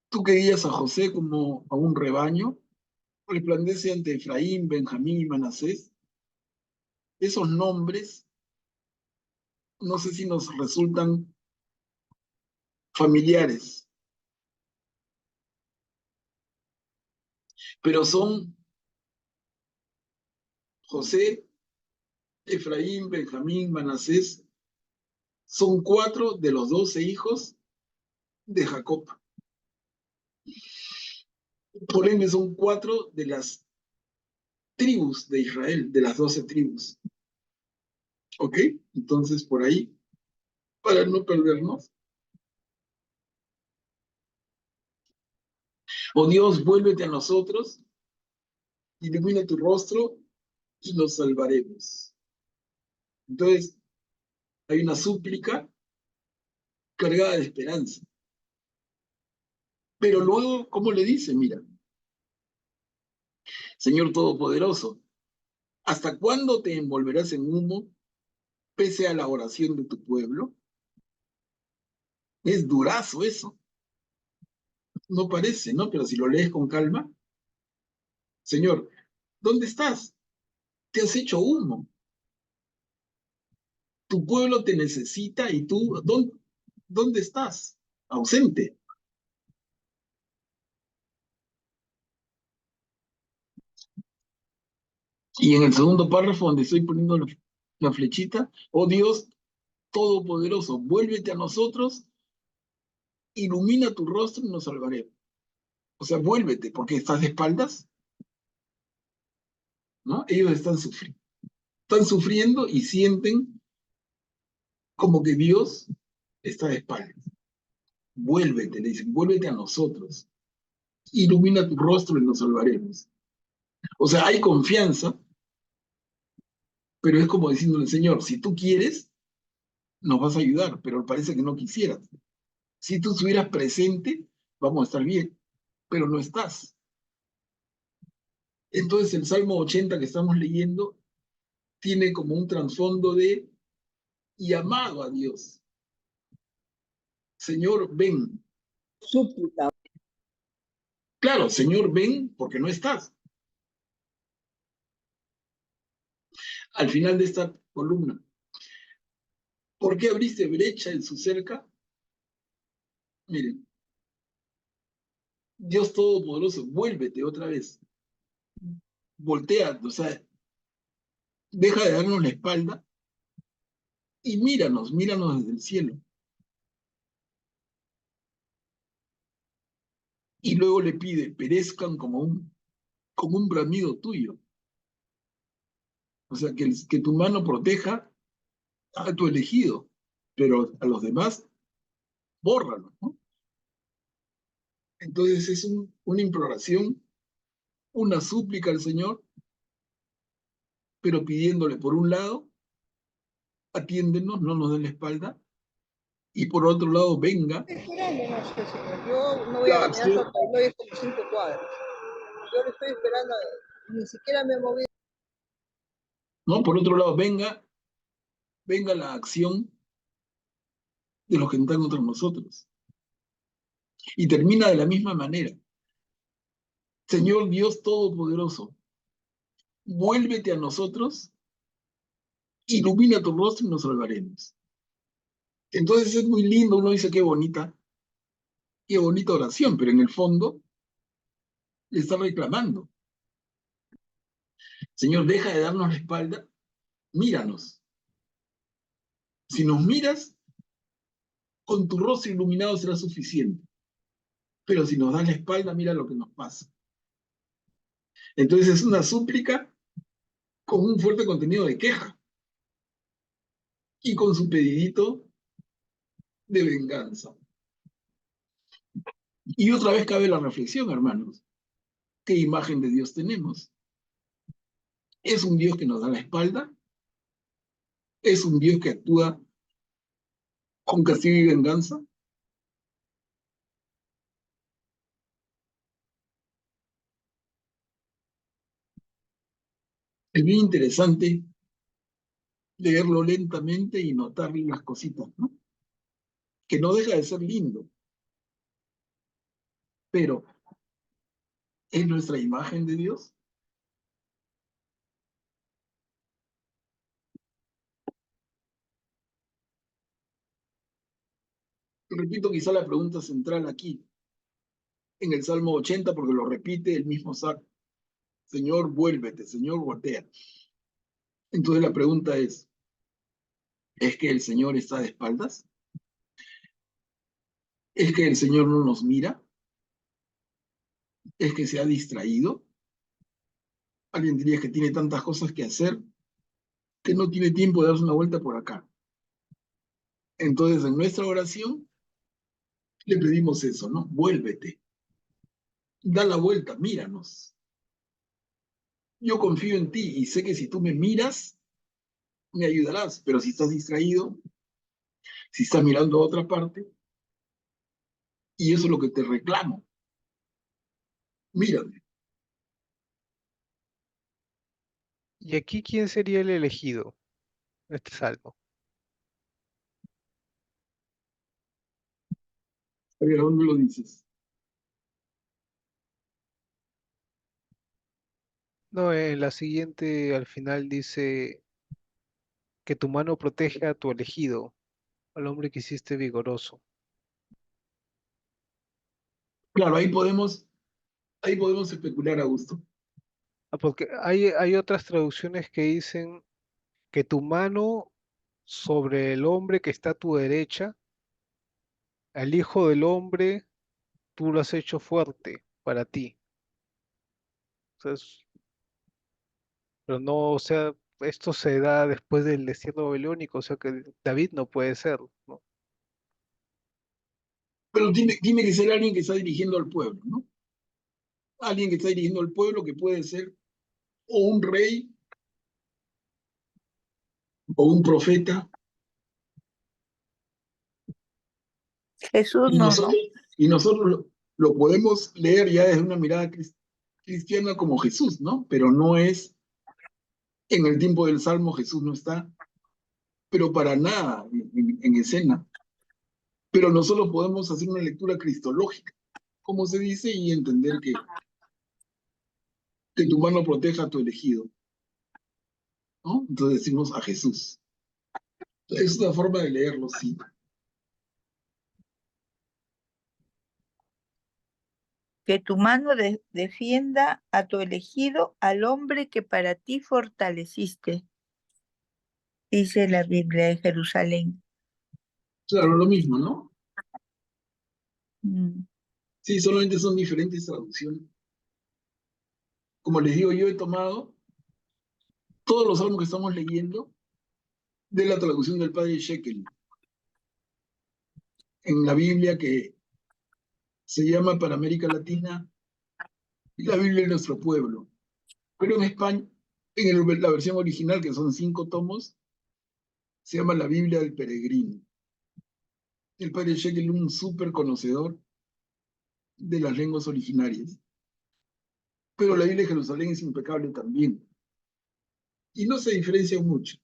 Tú que guías a José como a un rebaño, resplandece ante Efraín, Benjamín y Manasés. Esos nombres, no sé si nos resultan familiares, pero son José, Efraín, Benjamín, Manasés, son 4 de los 12 hijos de Jacob. Por ende, son 4 de las tribus de Israel, de las 12 tribus. ¿Ok? Entonces, por ahí, para no perdernos. Oh Dios, vuélvete a nosotros, ilumina tu rostro y nos salvaremos. Entonces, hay una súplica cargada de esperanza. Pero luego, ¿cómo le dice? Mira, Señor Todopoderoso, ¿hasta cuándo te envolverás en humo pese a la oración de tu pueblo? Es durazo eso. No parece, ¿no? Pero si lo lees con calma, Señor, ¿dónde estás? Te has hecho humo. Tu pueblo te necesita y tú, ¿dónde estás? Ausente. Y en el segundo párrafo, donde estoy poniendo la flechita, oh Dios Todopoderoso, vuélvete a nosotros, ilumina tu rostro y nos salvaremos. O sea, vuélvete, porque estás de espaldas, ¿no? Ellos están sufriendo y sienten como que Dios está de espaldas. Vuélvete, le dicen, vuélvete a nosotros, ilumina tu rostro y nos salvaremos. O sea, hay confianza, pero es como diciéndole, Señor, si tú quieres, nos vas a ayudar, pero parece que no quisieras. Si tú estuvieras presente, vamos a estar bien, pero no estás. Entonces el Salmo 80 que estamos leyendo tiene como un trasfondo de llamado a Dios. Señor, ven. Súplica. Claro, Señor, ven porque no estás. Al final de esta columna, ¿por qué abriste brecha en su cerca? Miren, Dios Todopoderoso, vuélvete otra vez. Voltea, o sea, deja de darnos la espalda y míranos desde el cielo. Y luego le pide, perezcan como un bramido tuyo. O sea, que tu mano proteja a tu elegido, pero a los demás, bórralo, ¿no? Entonces es una imploración, una súplica al Señor, pero pidiéndole, por un lado, atiéndenos, no nos den la espalda, y por otro lado, venga Esperando, no sé, señor. Yo no voy a la caminar hasta acción, no es como 5 cuadras. Yo le estoy esperando, ni siquiera me he movido. ¿no? Por otro lado, venga la acción de los que están contra nosotros. Y termina de la misma manera. Señor Dios Todopoderoso, vuélvete a nosotros, ilumina tu rostro y nos salvaremos. Entonces es muy lindo, uno dice qué bonita oración, pero en el fondo le está reclamando. Señor, deja de darnos la espalda, míranos. Si nos miras, con tu rostro iluminado será suficiente. Pero si nos das la espalda, mira lo que nos pasa. Entonces es una súplica con un fuerte contenido de queja y con su pedidito de venganza. Y otra vez cabe la reflexión, hermanos. ¿Qué imagen de Dios tenemos? ¿Es un Dios que nos da la espalda? ¿Es un Dios que actúa con castigo y venganza? Es bien interesante leerlo lentamente y notar las cositas, ¿no? Que no deja de ser lindo, pero ¿es nuestra imagen de Dios? Repito quizá la pregunta central aquí, en el Salmo 80, porque lo repite el mismo Salmo. Señor, vuélvete, Señor, voltea. Entonces la pregunta ¿es que el Señor está de espaldas? ¿Es que el Señor no nos mira? ¿Es que se ha distraído? Alguien diría que tiene tantas cosas que hacer que no tiene tiempo de darse una vuelta por acá. Entonces, en nuestra oración le pedimos eso, ¿no? Vuélvete, da la vuelta, míranos. Yo confío en ti y sé que si tú me miras, me ayudarás, pero si estás distraído, si estás mirando a otra parte, y eso es lo que te reclamo, mírame. ¿Y aquí quién sería el elegido en este salmo? A ver, ¿a dónde lo dices? No, en la siguiente al final dice que tu mano proteja a tu elegido, al hombre que hiciste vigoroso. Claro, ahí podemos especular a gusto. Ah, porque hay otras traducciones que dicen que tu mano sobre el hombre que está a tu derecha, al hijo del hombre, tú lo has hecho fuerte para ti. O sea, pero no, o sea, esto se da después del destierro babilónico, o sea que David no puede ser, ¿no? Pero tiene que ser alguien que está dirigiendo al pueblo, ¿no? Alguien que está dirigiendo al pueblo que puede ser o un rey o un profeta. Jesús Y no, nosotros, ¿no? y nosotros lo podemos leer ya desde una mirada cristiana como Jesús, ¿no? Pero no es, en el tiempo del Salmo Jesús no está, pero para nada en escena. Pero nosotros podemos hacer una lectura cristológica, como se dice, y entender que tu mano proteja a tu elegido, ¿no? Entonces decimos a Jesús. Es una forma de leerlo, sí. Que tu mano defienda a tu elegido, al hombre que para ti fortaleciste, dice la Biblia de Jerusalén. Claro, lo mismo, ¿no? Mm. Sí, solamente son diferentes traducciones. Como les digo, yo he tomado todos los salmos que estamos leyendo de la traducción del padre Shekel en la Biblia que se llama para América Latina la Biblia de nuestro pueblo. Pero en España, la versión original, que son 5 tomos, se llama la Biblia del Peregrino. El padre Shekel, un súper conocedor de las lenguas originarias. Pero la Biblia de Jerusalén es impecable también. Y no se diferencia mucho.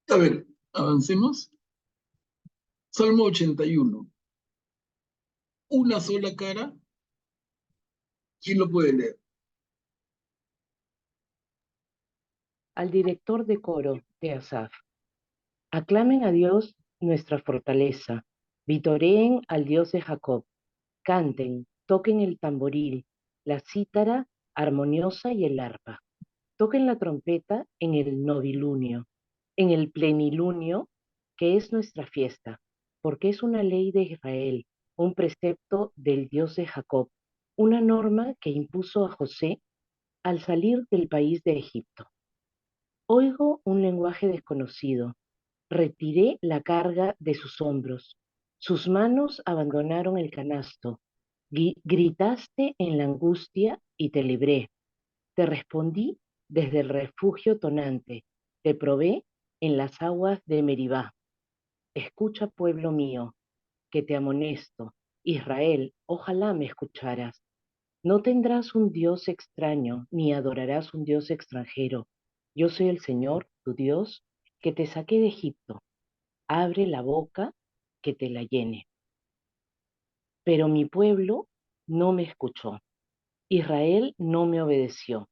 A ver, avancemos. Salmo 81. Una sola cara. ¿Quién lo puede leer? Al director de coro de Asaf. Aclamen a Dios nuestra fortaleza, vitoreen al Dios de Jacob, canten, toquen el tamboril, la cítara armoniosa y el arpa. Toquen la trompeta en el novilunio, en el plenilunio, que es nuestra fiesta, porque es una ley de Israel, un precepto del Dios de Jacob, una norma que impuso a José al salir del país de Egipto. Oigo un lenguaje desconocido. Retiré la carga de sus hombros. Sus manos abandonaron el canasto. Gritaste en la angustia y te libré. Te respondí desde el refugio tonante. Te probé en las aguas de Meribá. Escucha, pueblo mío, que te amonesto. Israel, ojalá me escucharas. No tendrás un Dios extraño, ni adorarás un Dios extranjero. Yo soy el Señor, tu Dios, que te saqué de Egipto. Abre la boca, que te la llene. Pero mi pueblo no me escuchó. Israel no me obedeció.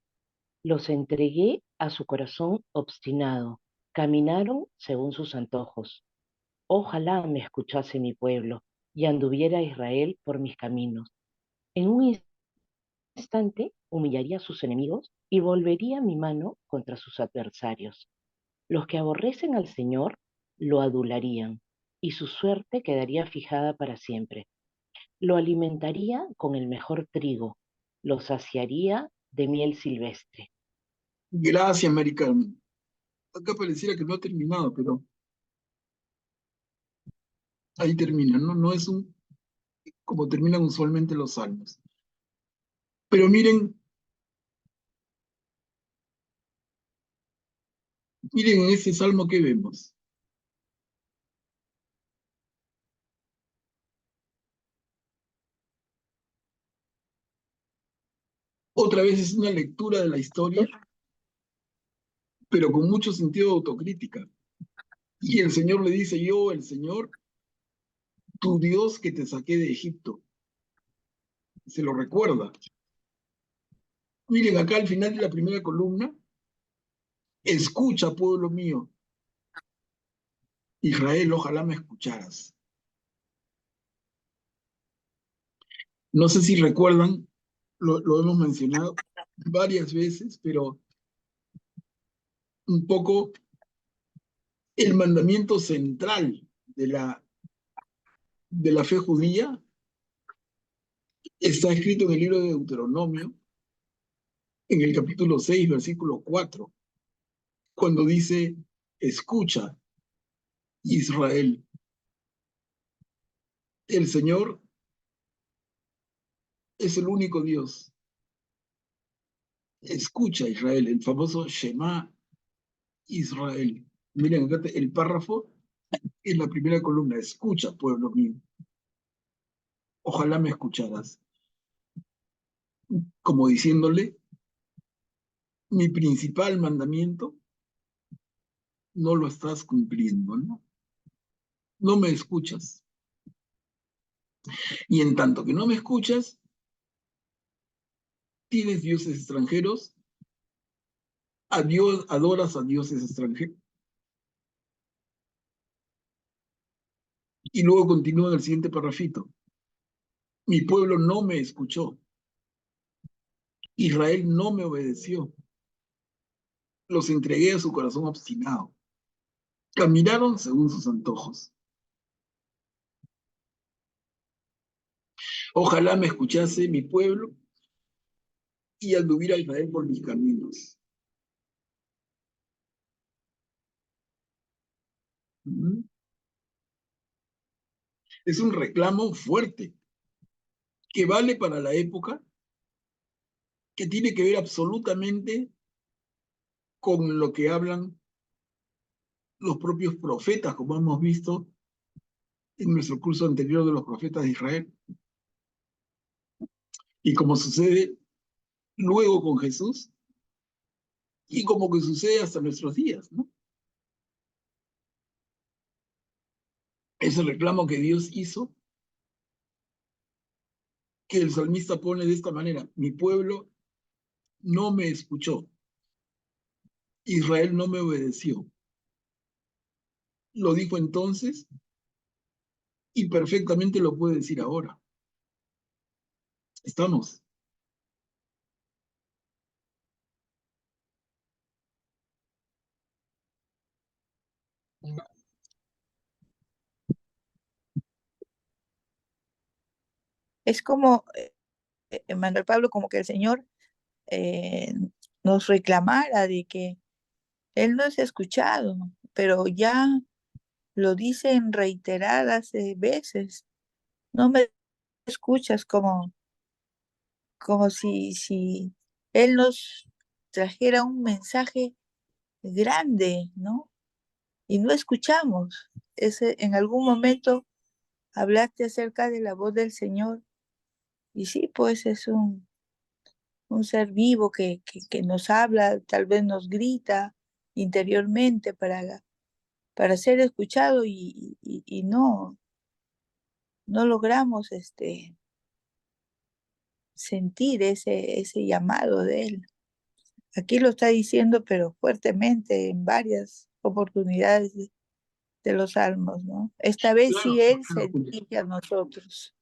Los entregué a su corazón obstinado. Caminaron según sus antojos. Ojalá me escuchase mi pueblo y anduviera Israel por mis caminos. En un instante humillaría a sus enemigos y volvería mi mano contra sus adversarios. Los que aborrecen al Señor lo adularían y su suerte quedaría fijada para siempre. Lo alimentaría con el mejor trigo, lo saciaría de miel silvestre. Gracias, Mari Carmen. Acá pareciera que no ha terminado, pero ahí termina, ¿no? No es como terminan usualmente los salmos. Pero miren en ese salmo que vemos. Otra vez es una lectura de la historia, pero con mucho sentido de autocrítica. Y el Señor le dice, yo, el Señor, tu Dios que te saqué de Egipto. Se lo recuerda. Miren acá al final de la primera columna, escucha, pueblo mío. Israel, ojalá me escucharas. No sé si recuerdan, lo hemos mencionado varias veces, pero un poco el mandamiento central de la fe judía está escrito en el libro de Deuteronomio, en el capítulo 6, versículo 4, cuando dice, escucha, Israel, el Señor es el único Dios. Escucha, Israel, el famoso Shema Israel. Miren, acá el párrafo en la primera columna, escucha, pueblo mío. Ojalá me escucharas. Como diciéndole, mi principal mandamiento no lo estás cumpliendo, ¿no? No me escuchas. Y en tanto que no me escuchas, tienes dioses extranjeros, adoras a dioses extranjeros. Y luego continúa en el siguiente parrafito. Mi pueblo no me escuchó. Israel no me obedeció. Los entregué a su corazón obstinado. Caminaron según sus antojos. Ojalá me escuchase mi pueblo y anduviera Israel por mis caminos. Es un reclamo fuerte que vale para la época, que tiene que ver absolutamente con lo que hablan los propios profetas, como hemos visto en nuestro curso anterior de los profetas de Israel. Y como sucede luego con Jesús, y como que sucede hasta nuestros días, ¿no? Ese reclamo que Dios hizo, que el salmista pone de esta manera, mi pueblo no me escuchó, Israel no me obedeció. Lo dijo entonces y perfectamente lo puede decir ahora. Estamos. Es como, Manuel Pablo, como que el Señor nos reclamara de que Él no es escuchado, pero ya lo dice en reiteradas veces. No me escuchas como si Él nos trajera un mensaje grande, ¿no? Y no escuchamos. En algún momento hablaste acerca de la voz del Señor y sí, pues es un ser vivo que nos habla, tal vez nos grita interiormente para ser escuchado y no logramos sentir ese llamado de Él. Aquí lo está diciendo, pero fuertemente en varias oportunidades de los salmos, ¿no? Esta vez Claro, sí Él claro, se Julia. dirige a nosotros,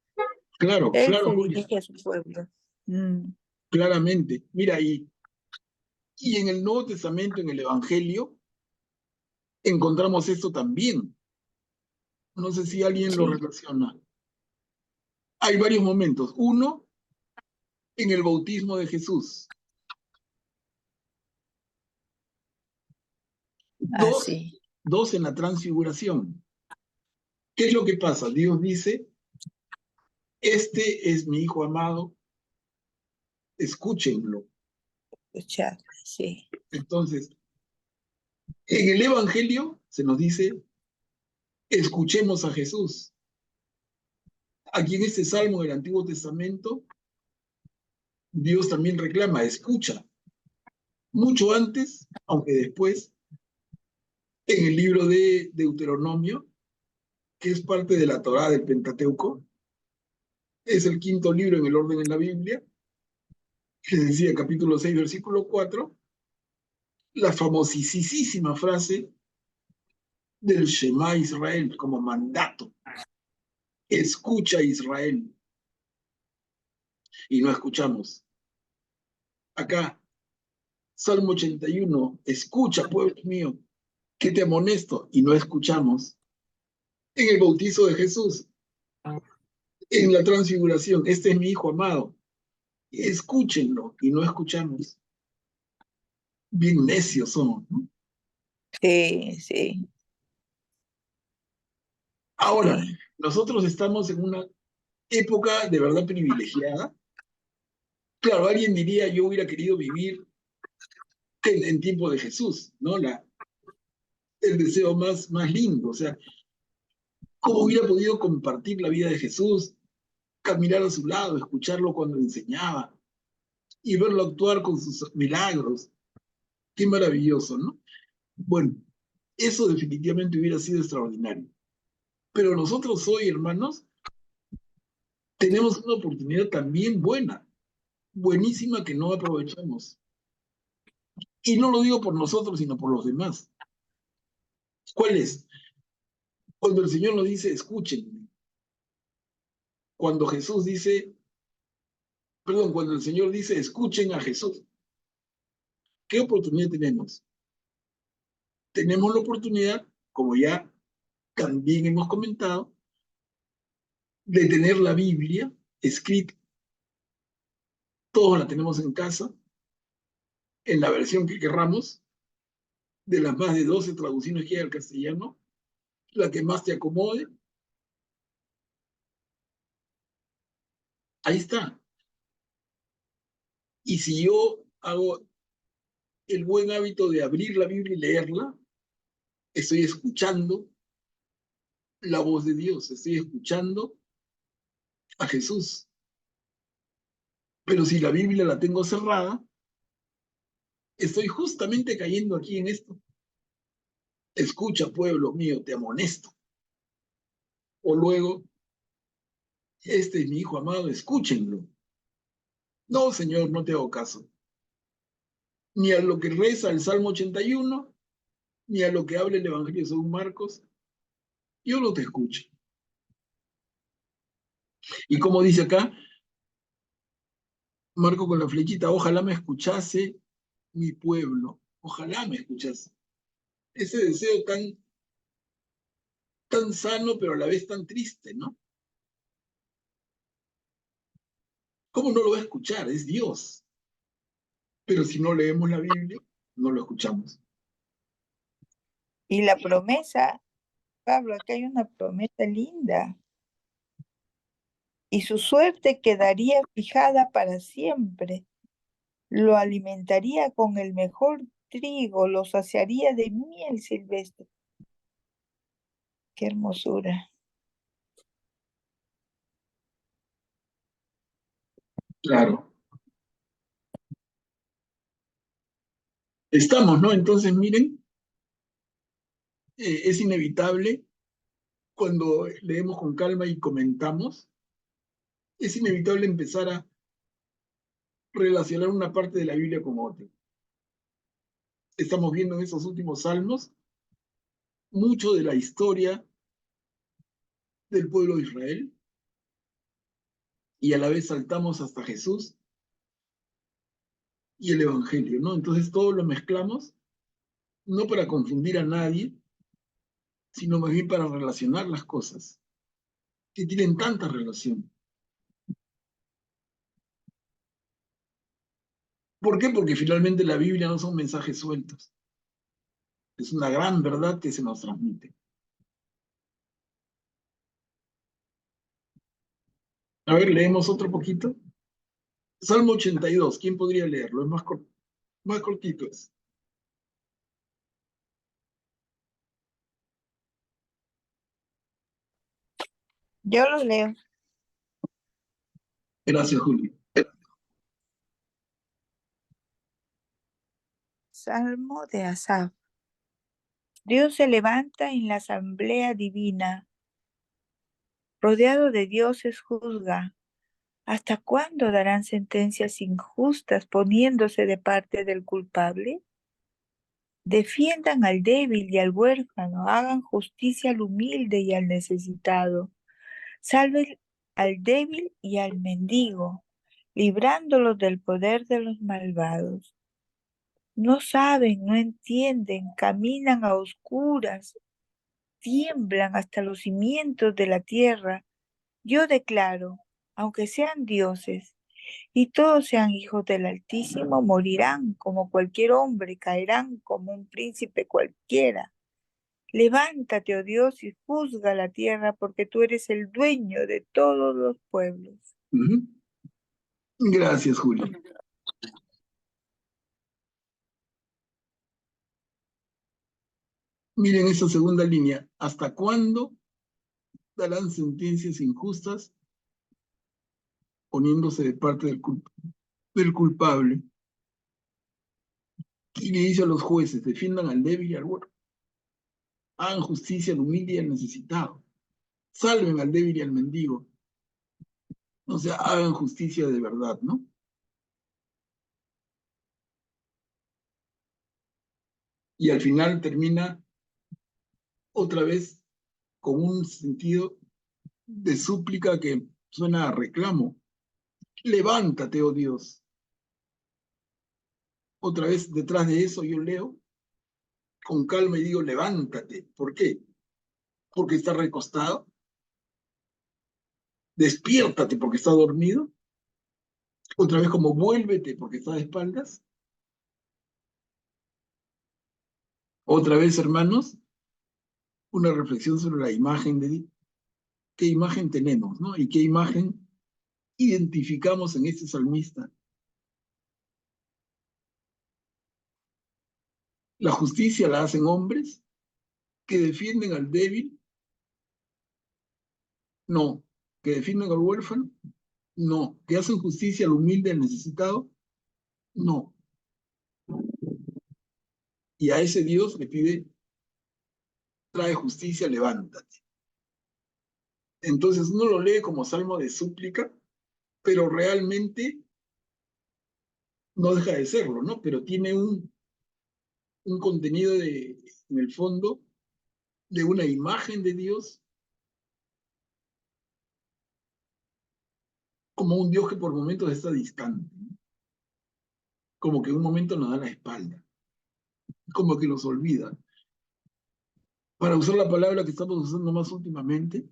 Claro, Él claro, se Julia. dirige a su pueblo. Mm, Claramente. Mira, y en el Nuevo Testamento, en el Evangelio, encontramos esto también. No sé si alguien lo sí, relaciona. Hay varios momentos. Uno, en el bautismo de Jesús. Dos, así, dos en la transfiguración. ¿Qué es lo que pasa? Dios dice, este es mi hijo amado, escúchenlo. escuchar, sí, Entonces, en el Evangelio se nos dice, escuchemos a Jesús. Aquí en este salmo del Antiguo Testamento, Dios también reclama, escucha. Mucho antes, aunque después, en el libro de Deuteronomio, que es parte de la Torá del Pentateuco, es el quinto libro en el orden en la Biblia, les decía capítulo 6, versículo 4, la famosísima frase del Shema Israel como mandato. Escucha Israel. Y no escuchamos. Acá, Salmo 81, escucha, pueblo mío, que te amonesto, y no escuchamos. En el bautizo de Jesús, en la transfiguración, este es mi hijo amado, escúchenlo, y no escuchamos. Bien necios somos, ¿no? sí, sí, Ahora, sí, nosotros estamos en una época de verdad privilegiada. Claro, alguien diría, yo hubiera querido vivir en tiempo de Jesús, ¿no? El deseo más lindo, o sea, ¿cómo hubiera podido compartir la vida de Jesús, caminar a su lado, escucharlo cuando enseñaba y verlo actuar con sus milagros? Qué maravilloso, ¿no? Bueno, eso definitivamente hubiera sido extraordinario. Pero nosotros hoy, hermanos, tenemos una oportunidad también buena, buenísima que no aprovechamos. Y no lo digo por nosotros, sino por los demás. ¿Cuál es? Cuando el Señor nos dice, escuchen. Cuando Jesús dice, perdón, cuando el Señor dice, escuchen a Jesús. ¿Qué oportunidad tenemos? Tenemos la oportunidad, como ya también hemos comentado, de tener la Biblia escrita. Todos la tenemos en casa, en la versión que querramos, de las más de 12 traducciones que hay al castellano, la que más te acomode. Ahí está. Y si yo hago el buen hábito de abrir la Biblia y leerla, estoy escuchando la voz de Dios, estoy escuchando a Jesús. Pero si la Biblia la tengo cerrada, estoy justamente cayendo aquí en esto. Escucha, pueblo mío, te amonesto. O luego, este es mi hijo amado, escúchenlo. No, Señor, no te hago caso. Ni a lo que reza el Salmo 81, ni a lo que habla el Evangelio según Marcos. Yo no te escucho. Y como dice acá, Marco con la flechita, ojalá me escuchase mi pueblo. Ojalá me escuchase. Ese deseo tan tan sano, pero a la vez tan triste, ¿no? ¿Cómo no lo va a escuchar? Es Dios. Pero si no leemos la Biblia, no lo escuchamos. Y la promesa, Pablo, acá hay una promesa linda. Y su suerte quedaría fijada para siempre. Lo alimentaría con el mejor trigo, lo saciaría de miel silvestre. Qué hermosura. Claro. Estamos, ¿no? Entonces, miren, es inevitable cuando leemos con calma y comentamos, es inevitable empezar a relacionar una parte de la Biblia con otra. Estamos viendo en esos últimos salmos mucho de la historia del pueblo de Israel y a la vez saltamos hasta Jesús y el Evangelio, ¿no? Entonces todo lo mezclamos, no para confundir a nadie, sino más bien para relacionar las cosas que tienen tanta relación. ¿Por qué? Porque finalmente la Biblia no son mensajes sueltos, es una gran verdad que se nos transmite. A ver, leemos otro poquito. Salmo 82, ¿quién podría leerlo? Es más cortito. Es. Yo lo leo. Gracias, Julio. Salmo de Asaf. Dios se levanta en la asamblea divina. Rodeado de dioses juzga. ¿Hasta cuándo darán sentencias injustas poniéndose de parte del culpable? Defiendan al débil y al huérfano, hagan justicia al humilde y al necesitado. Salven al débil y al mendigo, librándolos del poder de los malvados. No saben, no entienden, caminan a oscuras, tiemblan hasta los cimientos de la tierra. Yo declaro, aunque sean dioses y todos sean hijos del Altísimo, morirán como cualquier hombre, caerán como un príncipe cualquiera. Levántate, oh Dios, y juzga la tierra, porque tú eres el dueño de todos los pueblos. Gracias, Julio. Miren esa segunda línea. ¿Hasta cuándo darán sentencias injustas poniéndose de parte del culpable? Y le dice a los jueces, defiendan al débil y al huérfano. Hagan justicia al humilde y al necesitado. Salven al débil y al mendigo. O sea, hagan justicia de verdad, ¿no? Y al final termina otra vez con un sentido de súplica que suena a reclamo. Levántate, oh Dios. Otra vez detrás de eso yo leo con calma y digo, levántate. ¿Por qué? Porque está recostado. Despiértate porque está dormido. Otra vez como vuélvete porque está de espaldas. Otra vez, hermanos, una reflexión sobre la imagen de qué imagen tenemos, ¿no? Y qué imagen identificamos en este salmista. La justicia la hacen hombres que defienden al débil, no. Que defienden al huérfano, no. Que hacen justicia al humilde, al necesitado, no. Y a ese Dios le pide, trae justicia, levántate. Entonces uno lo lee como salmo de súplica, pero realmente no deja de serlo, ¿no? Pero tiene un contenido en el fondo de una imagen de Dios como un Dios que por momentos está distante, ¿no? Como que en un momento nos da la espalda, como que nos olvida. Para usar la palabra que estamos usando más últimamente,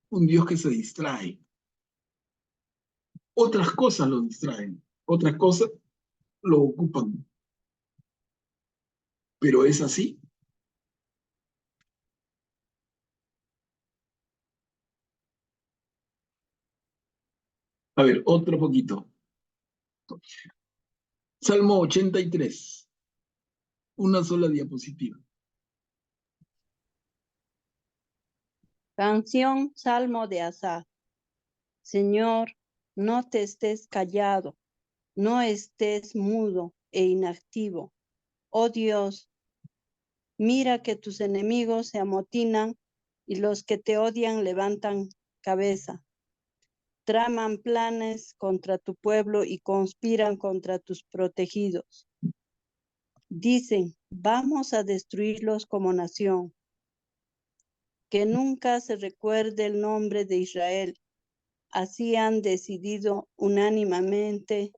un Dios que se distrae. Otras cosas lo distraen, otras cosas lo ocupan. Pero es así. A ver, otro poquito. Salmo 83. Una sola diapositiva. Canción Salmo de Asaf. Señor, no te estés callado, no estés mudo e inactivo. Oh Dios, mira que tus enemigos se amotinan y los que te odian levantan cabeza. Traman planes contra tu pueblo y conspiran contra tus protegidos. Dicen, vamos a destruirlos como nación. Que nunca se recuerde el nombre de Israel. Así han decidido unánimemente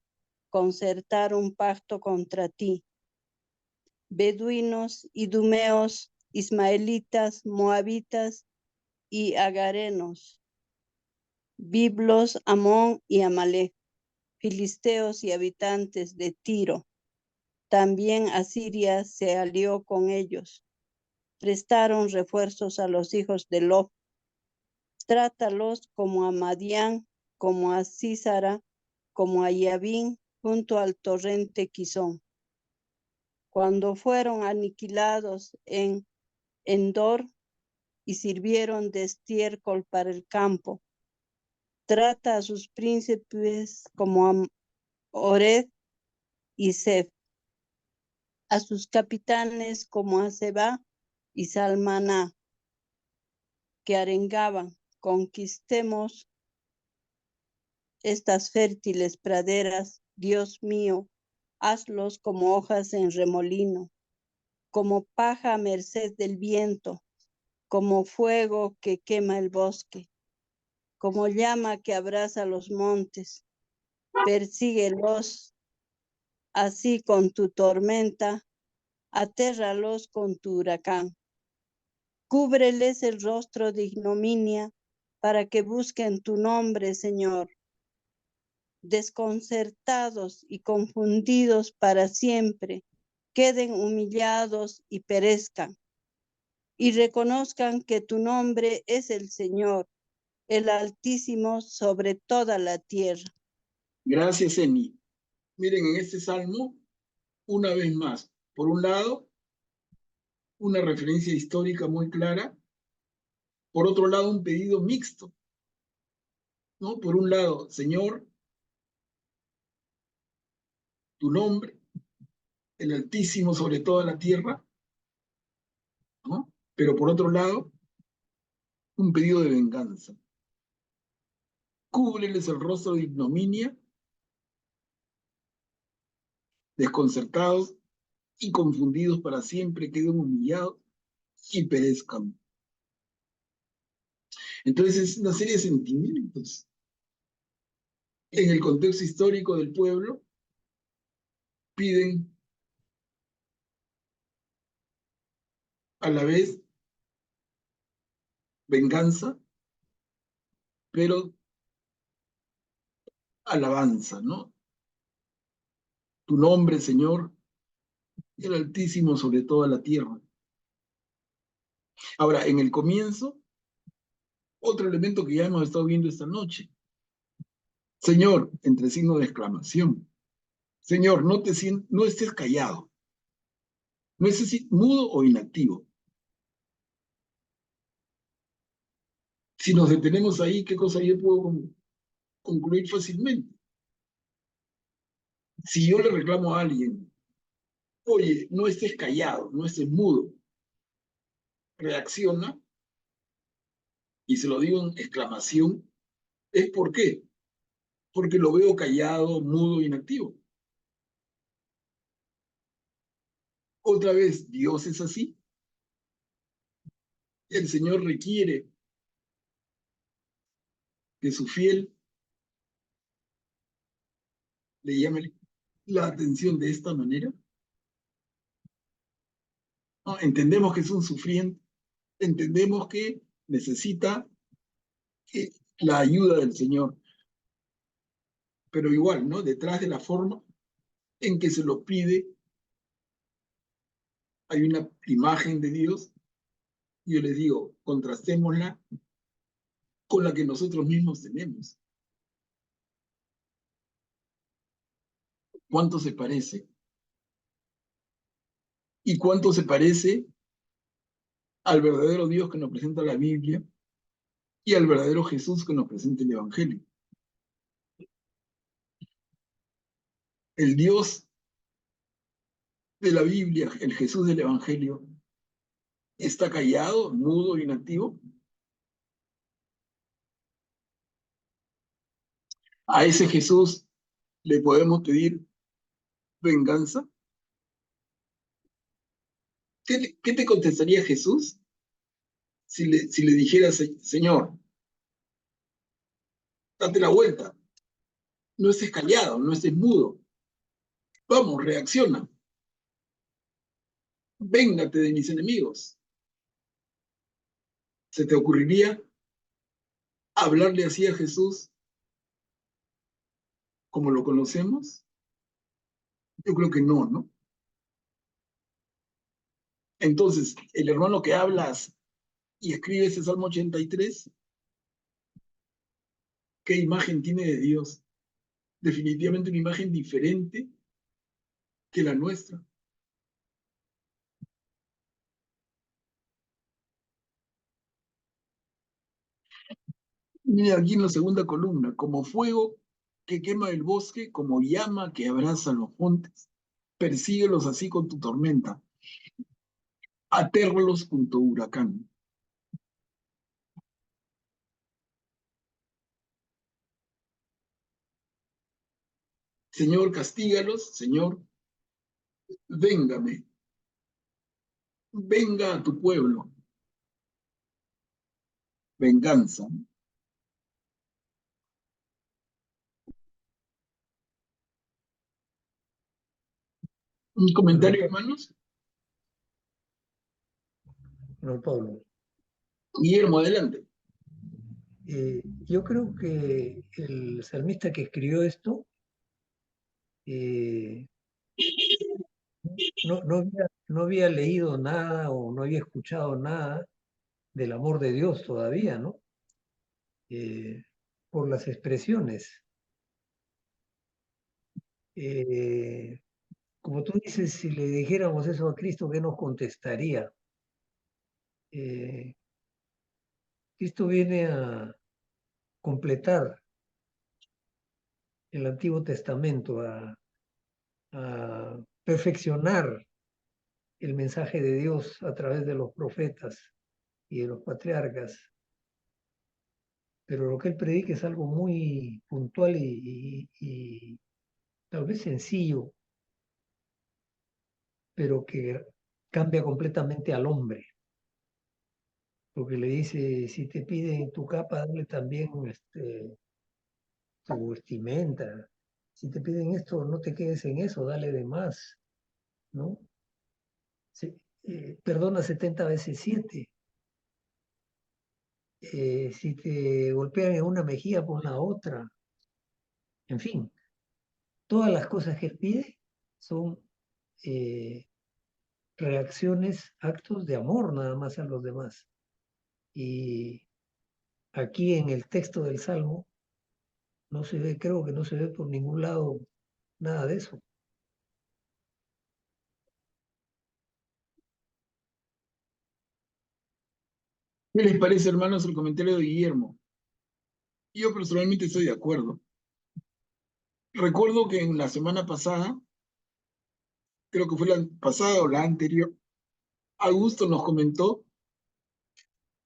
concertar un pacto contra ti. Beduinos, idumeos, ismaelitas, moabitas y agarenos, biblos, Amón y Amalek, filisteos y habitantes de Tiro. También Asiria se alió con ellos. Prestaron refuerzos a los hijos de Lot. Trátalos como a Madián, como a Sísara, como a Yabín, junto al torrente Quizón. Cuando fueron aniquilados en Endor y sirvieron de estiércol para el campo, trata a sus príncipes como a Ored y Sef, a sus capitanes como a Seba y Salmaná, que arengaban, conquistemos estas fértiles praderas, Dios mío, hazlos como hojas en remolino, como paja a merced del viento, como fuego que quema el bosque, como llama que abraza los montes. Persíguelos así con tu tormenta, atérralos con tu huracán. Cúbreles el rostro de ignominia para que busquen tu nombre, Señor. Desconcertados y confundidos para siempre, queden humillados y perezcan, y reconozcan que tu nombre es el Señor, el Altísimo sobre toda la tierra. Gracias, Eni. Miren, en este salmo, una vez más, por un lado, una referencia histórica muy clara, por otro lado, un pedido mixto, ¿no? Por un lado, Señor, tu nombre, el Altísimo sobre toda la tierra, ¿no? Pero por otro lado, un pedido de venganza. Cúbreles el rostro de ignominia, desconcertados y confundidos para siempre, queden humillados y perezcan. Entonces es una serie de sentimientos. En el contexto histórico del pueblo, piden a la vez venganza, pero alabanza, ¿no? Tu nombre, Señor, el Altísimo sobre toda la tierra. Ahora, en el comienzo, otro elemento que ya hemos estado viendo esta noche. Señor, entre signos de exclamación. Señor, no estés callado. No estés mudo o inactivo. Si nos detenemos ahí, ¿qué cosa yo puedo concluir fácilmente? Si yo le reclamo a alguien, oye, no estés callado, no estés mudo, reacciona, y se lo digo en exclamación, ¿es por qué? Porque lo veo callado, mudo, inactivo. Otra vez, Dios es así. El Señor requiere que su fiel le llame la atención de esta manera. ¿No? Entendemos que es un sufriente, entendemos que necesita la ayuda del Señor. Pero igual, ¿no? Detrás de la forma en que se lo pide, hay una imagen de Dios. Y yo les digo, contrastémosla con la que nosotros mismos tenemos. ¿Cuánto se parece? ¿Y cuánto se parece al verdadero Dios que nos presenta la Biblia y al verdadero Jesús que nos presenta el Evangelio? El Dios de la Biblia, el Jesús del Evangelio, ¿está callado, mudo, inactivo? ¿A ese Jesús le podemos pedir venganza? ¿Qué te contestaría Jesús si le dijera, Señor, date la vuelta, no estés callado, no estés mudo, vamos, reacciona, véngate de mis enemigos? ¿Se te ocurriría hablarle así a Jesús como lo conocemos? Yo creo que no, ¿no? Entonces, el hermano que hablas y escribe ese Salmo 83, ¿qué imagen tiene de Dios? Definitivamente una imagen diferente que la nuestra. Mira aquí en la segunda columna, como fuego que quema el bosque, como llama que abraza los montes, persíguelos así con tu tormenta, atérralos con tu huracán. Señor, castígalos, Señor, véngame, venga a tu pueblo, venganza. ¿Un comentario, hermanos? No, Pablo. Guillermo, adelante. Yo creo que el salmista que escribió esto no había leído nada o no había escuchado nada del amor de Dios todavía, ¿no? Por las expresiones. Como tú dices, si le dijéramos eso a Cristo, ¿qué nos contestaría? Cristo viene a completar el Antiguo Testamento, a perfeccionar el mensaje de Dios a través de los profetas y de los patriarcas. Pero lo que él predica es algo muy puntual y tal vez sencillo, pero que cambia completamente al hombre. Porque le dice, si te piden tu capa, dale también tu vestimenta. Si te piden esto, no te quedes en eso, dale de más, ¿no? Perdona 70 veces 7. Si te golpean en una mejilla, pon la otra. En fin, todas las cosas que él pide son reacciones, actos de amor nada más a los demás. Y aquí en el texto del Salmo no se ve, creo que no se ve por ningún lado nada de eso. ¿Qué les parece, hermanos, el comentario de Guillermo? Yo personalmente estoy de acuerdo. Recuerdo que en la semana pasada, creo que fue la pasada o la anterior, Augusto nos comentó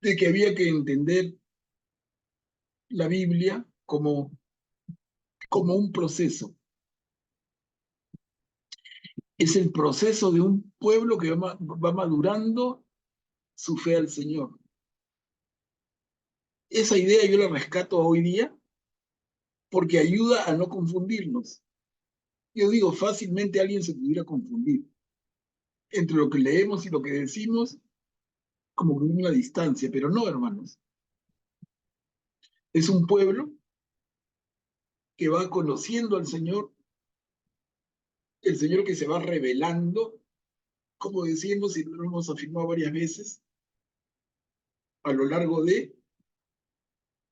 de que había que entender la Biblia como un proceso. Es el proceso de un pueblo que va madurando su fe al Señor. Esa idea yo la rescato hoy día porque ayuda a no confundirnos. Yo digo, fácilmente alguien se pudiera confundir entre lo que leemos y lo que decimos como que una distancia, pero no, hermanos. Es un pueblo que va conociendo al Señor, el Señor que se va revelando, como decimos y lo hemos afirmado varias veces, a lo largo de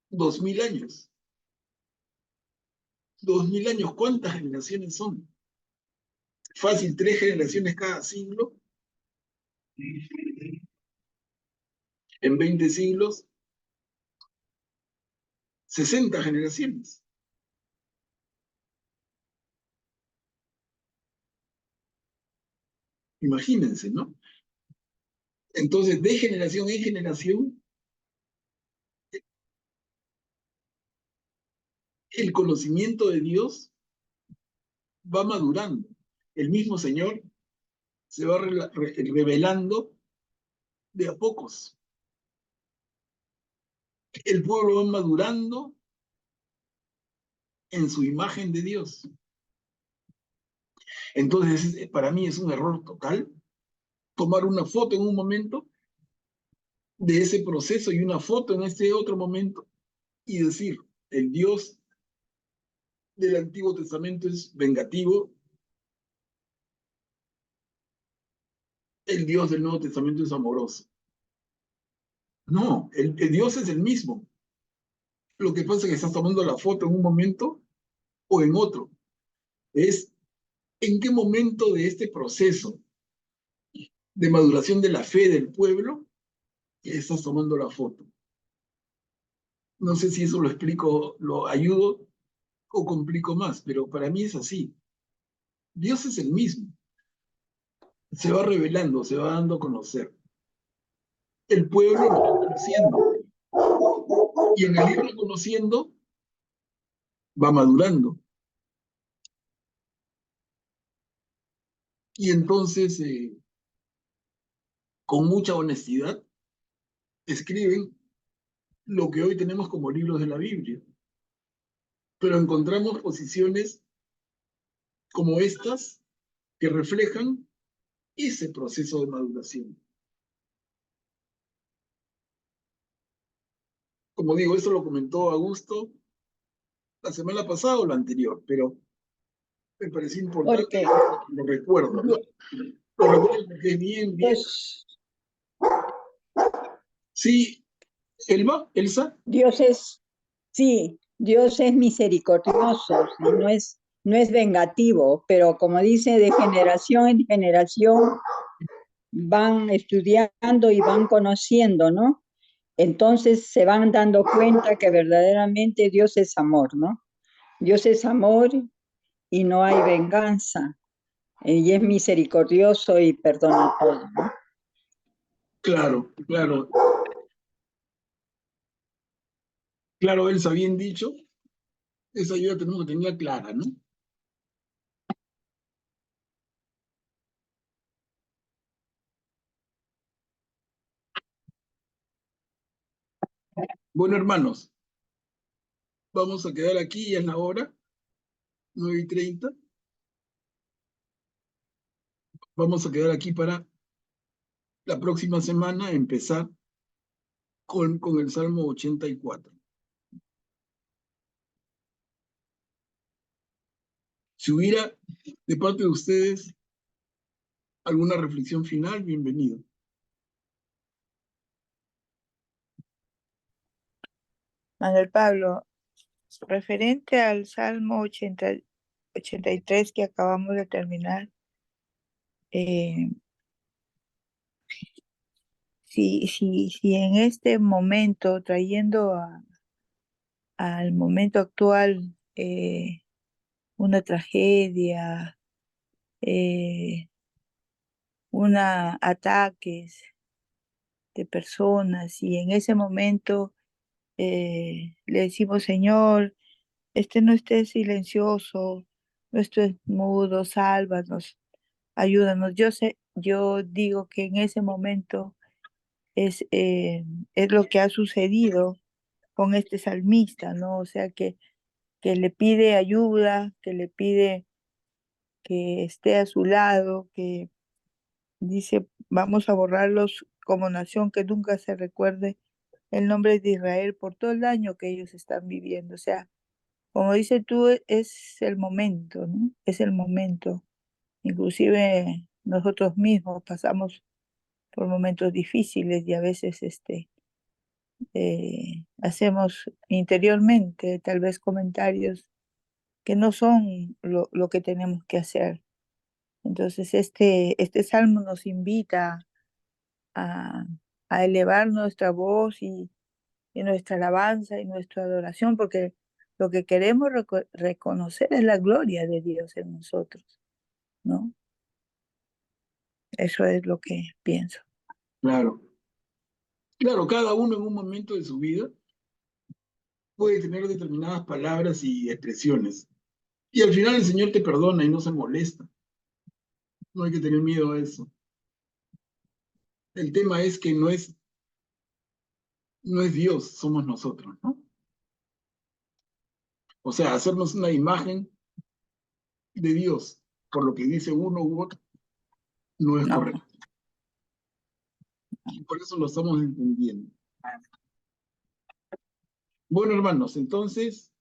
2000 años. 2000 años, ¿cuántas generaciones son? Fácil, 3 generaciones cada siglo. En 20 siglos, 60 generaciones. Imagínense, ¿no? Entonces, de generación en generación, el conocimiento de Dios va madurando. El mismo Señor se va revelando de a pocos. El pueblo va madurando en su imagen de Dios. Entonces, para mí es un error total tomar una foto en un momento de ese proceso y una foto en este otro momento y decir, el Dios del Antiguo Testamento es vengativo, el Dios del Nuevo Testamento es amoroso. No, el Dios es el mismo. Lo que pasa es que estás tomando la foto en un momento o en otro. Es en qué momento de este proceso de maduración de la fe del pueblo estás tomando la foto. No sé si eso lo explico, lo ayudo o complico más, pero para mí es así. Dios es el mismo. Se va revelando, se va dando a conocer. El pueblo lo está conociendo. Y en el irlo conociendo, va madurando. Y entonces, con mucha honestidad, escriben lo que hoy tenemos como libros de la Biblia. Pero encontramos posiciones como estas que reflejan ese proceso de maduración. Como digo, eso lo comentó Augusto la semana pasada o la anterior, pero me pareció importante Porque lo recuerdo, ¿no? Lo recuerdo porque es bien. Dios, Sí, Elsa. sí, Dios es misericordioso, ¿sí? No es vengativo, pero como dice, de generación en generación van estudiando y van conociendo, ¿no? Entonces se van dando cuenta que verdaderamente Dios es amor, ¿no? Dios es amor y no hay venganza. Y es misericordioso y perdona todo, ¿no? Claro, claro. Claro, Elsa, bien dicho. Esa idea tenemos que tenerla clara, ¿no? Bueno, hermanos, vamos a quedar aquí, ya es la hora, 9:30. Vamos a quedar aquí para la próxima semana empezar con el Salmo 84. Si hubiera de parte de ustedes alguna reflexión final, bienvenido. Manuel Pablo, referente al Salmo 83 que acabamos de terminar, si en este momento, trayendo al momento actual una tragedia, ataques de personas, y en ese momento le decimos, Señor, no estés silencioso, no estés mudo, sálvanos, ayúdanos. Yo digo que en ese momento es lo que ha sucedido con este salmista, ¿no? O sea, que le pide ayuda, que le pide que esté a su lado, que dice, vamos a borrar como nación, que nunca se recuerde el nombre de Israel por todo el daño que ellos están viviendo. O sea, como dices tú, es el momento, ¿no? Es el momento. Inclusive nosotros mismos pasamos por momentos difíciles y a veces hacemos interiormente tal vez comentarios que no son lo que tenemos que hacer. Entonces este salmo nos invita a, a elevar nuestra voz y nuestra alabanza y nuestra adoración, porque lo que queremos reconocer es la gloria de Dios en nosotros, ¿no? Eso es lo que pienso. Claro. Claro, cada uno en un momento de su vida puede tener determinadas palabras y expresiones. Y al final el Señor te perdona y no se molesta. No hay que tener miedo a eso. El tema es que no es Dios, somos nosotros, ¿no? O sea, hacernos una imagen de Dios por lo que dice uno u otro no es No, correcto. Y por eso lo estamos entendiendo. Bueno, hermanos, entonces